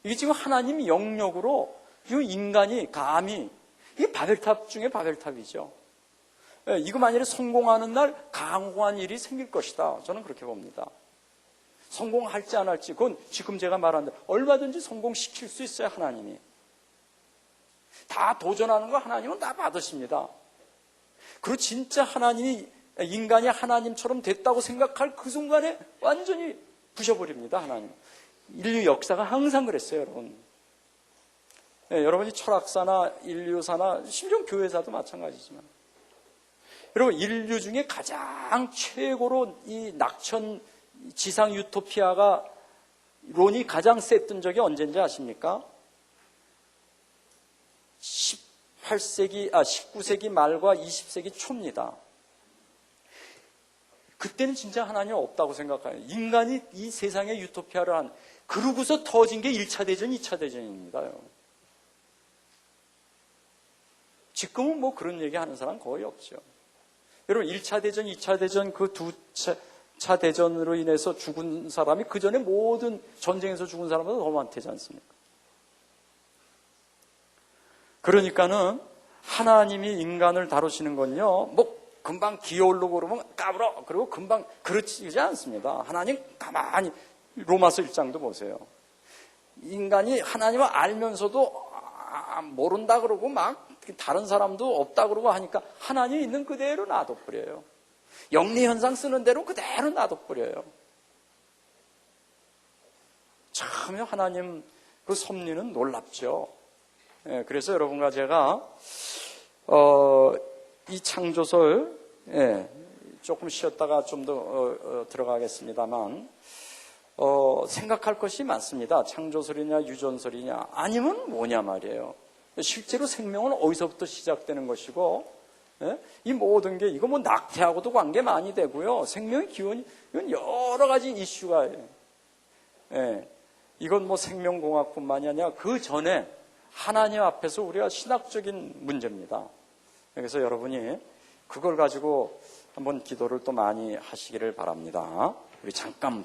이게 지금 하나님 영역으로 이 인간이 감히 이게 바벨탑 중에 바벨탑이죠. 이거 만약에 성공하는 날 강공한 일이 생길 것이다. 저는 그렇게 봅니다. 성공할지 안 할지 그건 지금 제가 말한 대로 얼마든지 성공시킬 수 있어요. 하나님이. 다 도전하는 거 하나님은 다 받으십니다. 그리고 진짜 하나님이 인간이 하나님처럼 됐다고 생각할 그 순간에 완전히 부셔버립니다. 하나님. 인류 역사가 항상 그랬어요. 여러분. 여러분이 철학사나 인류사나 심지어 교회사도 마찬가지지만 여러분 인류 중에 가장 최고로 이 낙천 지상 유토피아가 론이 가장 셌던 적이 언제인지 아십니까? 19세기 말과 20세기 초입니다. 그때는 진짜 하나님 없다고 생각해요. 인간이 이 세상의 유토피아를 그러고서 터진 게 1차 대전, 2차 대전입니다. 지금은 뭐 그런 얘기 하는 사람 거의 없죠. 여러분 1차 대전, 2차 대전 그 두 차 대전으로 인해서 죽은 사람이 그 전에 모든 전쟁에서 죽은 사람보다 더 많대지 않습니까? 그러니까는 하나님이 인간을 다루시는 건요, 금방 기어오르고 그러면 까불어. 그리고 금방 그렇지 않습니다. 하나님 가만히 로마서 1장도 보세요. 인간이 하나님을 알면서도 모른다 그러고 막 다른 사람도 없다 그러고 하니까 하나님이 있는 그대로 놔둬버려요. 영리현상 쓰는 대로 그대로 놔둬버려요. 참 하나님 그 섭리는 놀랍죠. 그래서 여러분과 제가 이 창조설 조금 쉬었다가 좀 더 들어가겠습니다만 생각할 것이 많습니다. 창조설이냐 유전설이냐 아니면 뭐냐 말이에요. 실제로 생명은 어디서부터 시작되는 것이고 이 모든 게 이거 낙태하고도 관계 많이 되고요. 생명의 기원이 이건 여러 가지 이슈가 이건 생명공학뿐만이 아니라 그 전에 하나님 앞에서 우리가 신학적인 문제입니다. 그래서 여러분이 그걸 가지고 한번 기도를 또 많이 하시기를 바랍니다. 우리 잠깐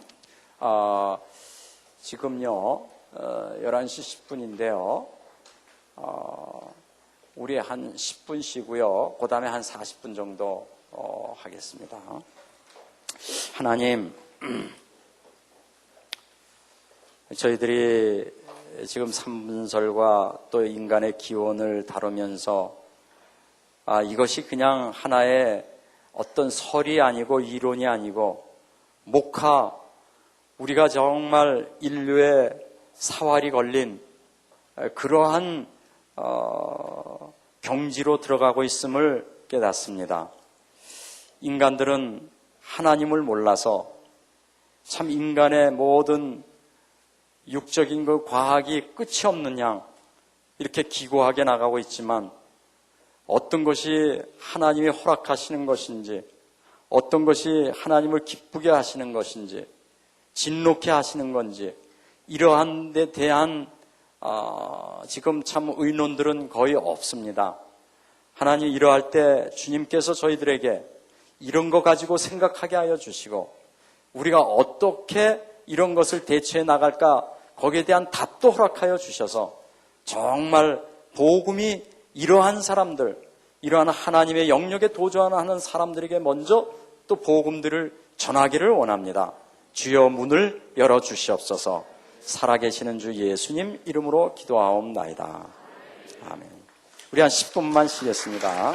지금요 11시 10분인데요 우리 한 10분 쉬고요 그 다음에 한 40분 정도 하겠습니다. 하나님, 저희들이 지금 삼분설과 또 인간의 기원을 다루면서 이것이 그냥 하나의 어떤 설이 아니고 이론이 아니고 우리가 정말 인류의 사활이 걸린 그러한 경지로 들어가고 있음을 깨닫습니다. 인간들은 하나님을 몰라서 참 인간의 모든 육적인 그 과학이 끝이 없는 양 이렇게 기고하게 나가고 있지만 어떤 것이 하나님이 허락하시는 것인지, 어떤 것이 하나님을 기쁘게 하시는 것인지, 진노케 하시는 건지, 이러한 데 대한 지금 참 의논들은 거의 없습니다. 하나님, 이러할 때 주님께서 저희들에게 이런 거 가지고 생각하게 하여 주시고, 우리가 어떻게 이런 것을 대처해 나갈까, 거기에 대한 답도 허락하여 주셔서 정말 복음이 이러한 사람들, 이러한 하나님의 영역에 도전하는 사람들에게 먼저 또 복음들을 전하기를 원합니다. 주여, 문을 열어주시옵소서. 살아계시는 주 예수님 이름으로 기도하옵나이다. 아멘. 우리 한 10분만 쉬겠습니다.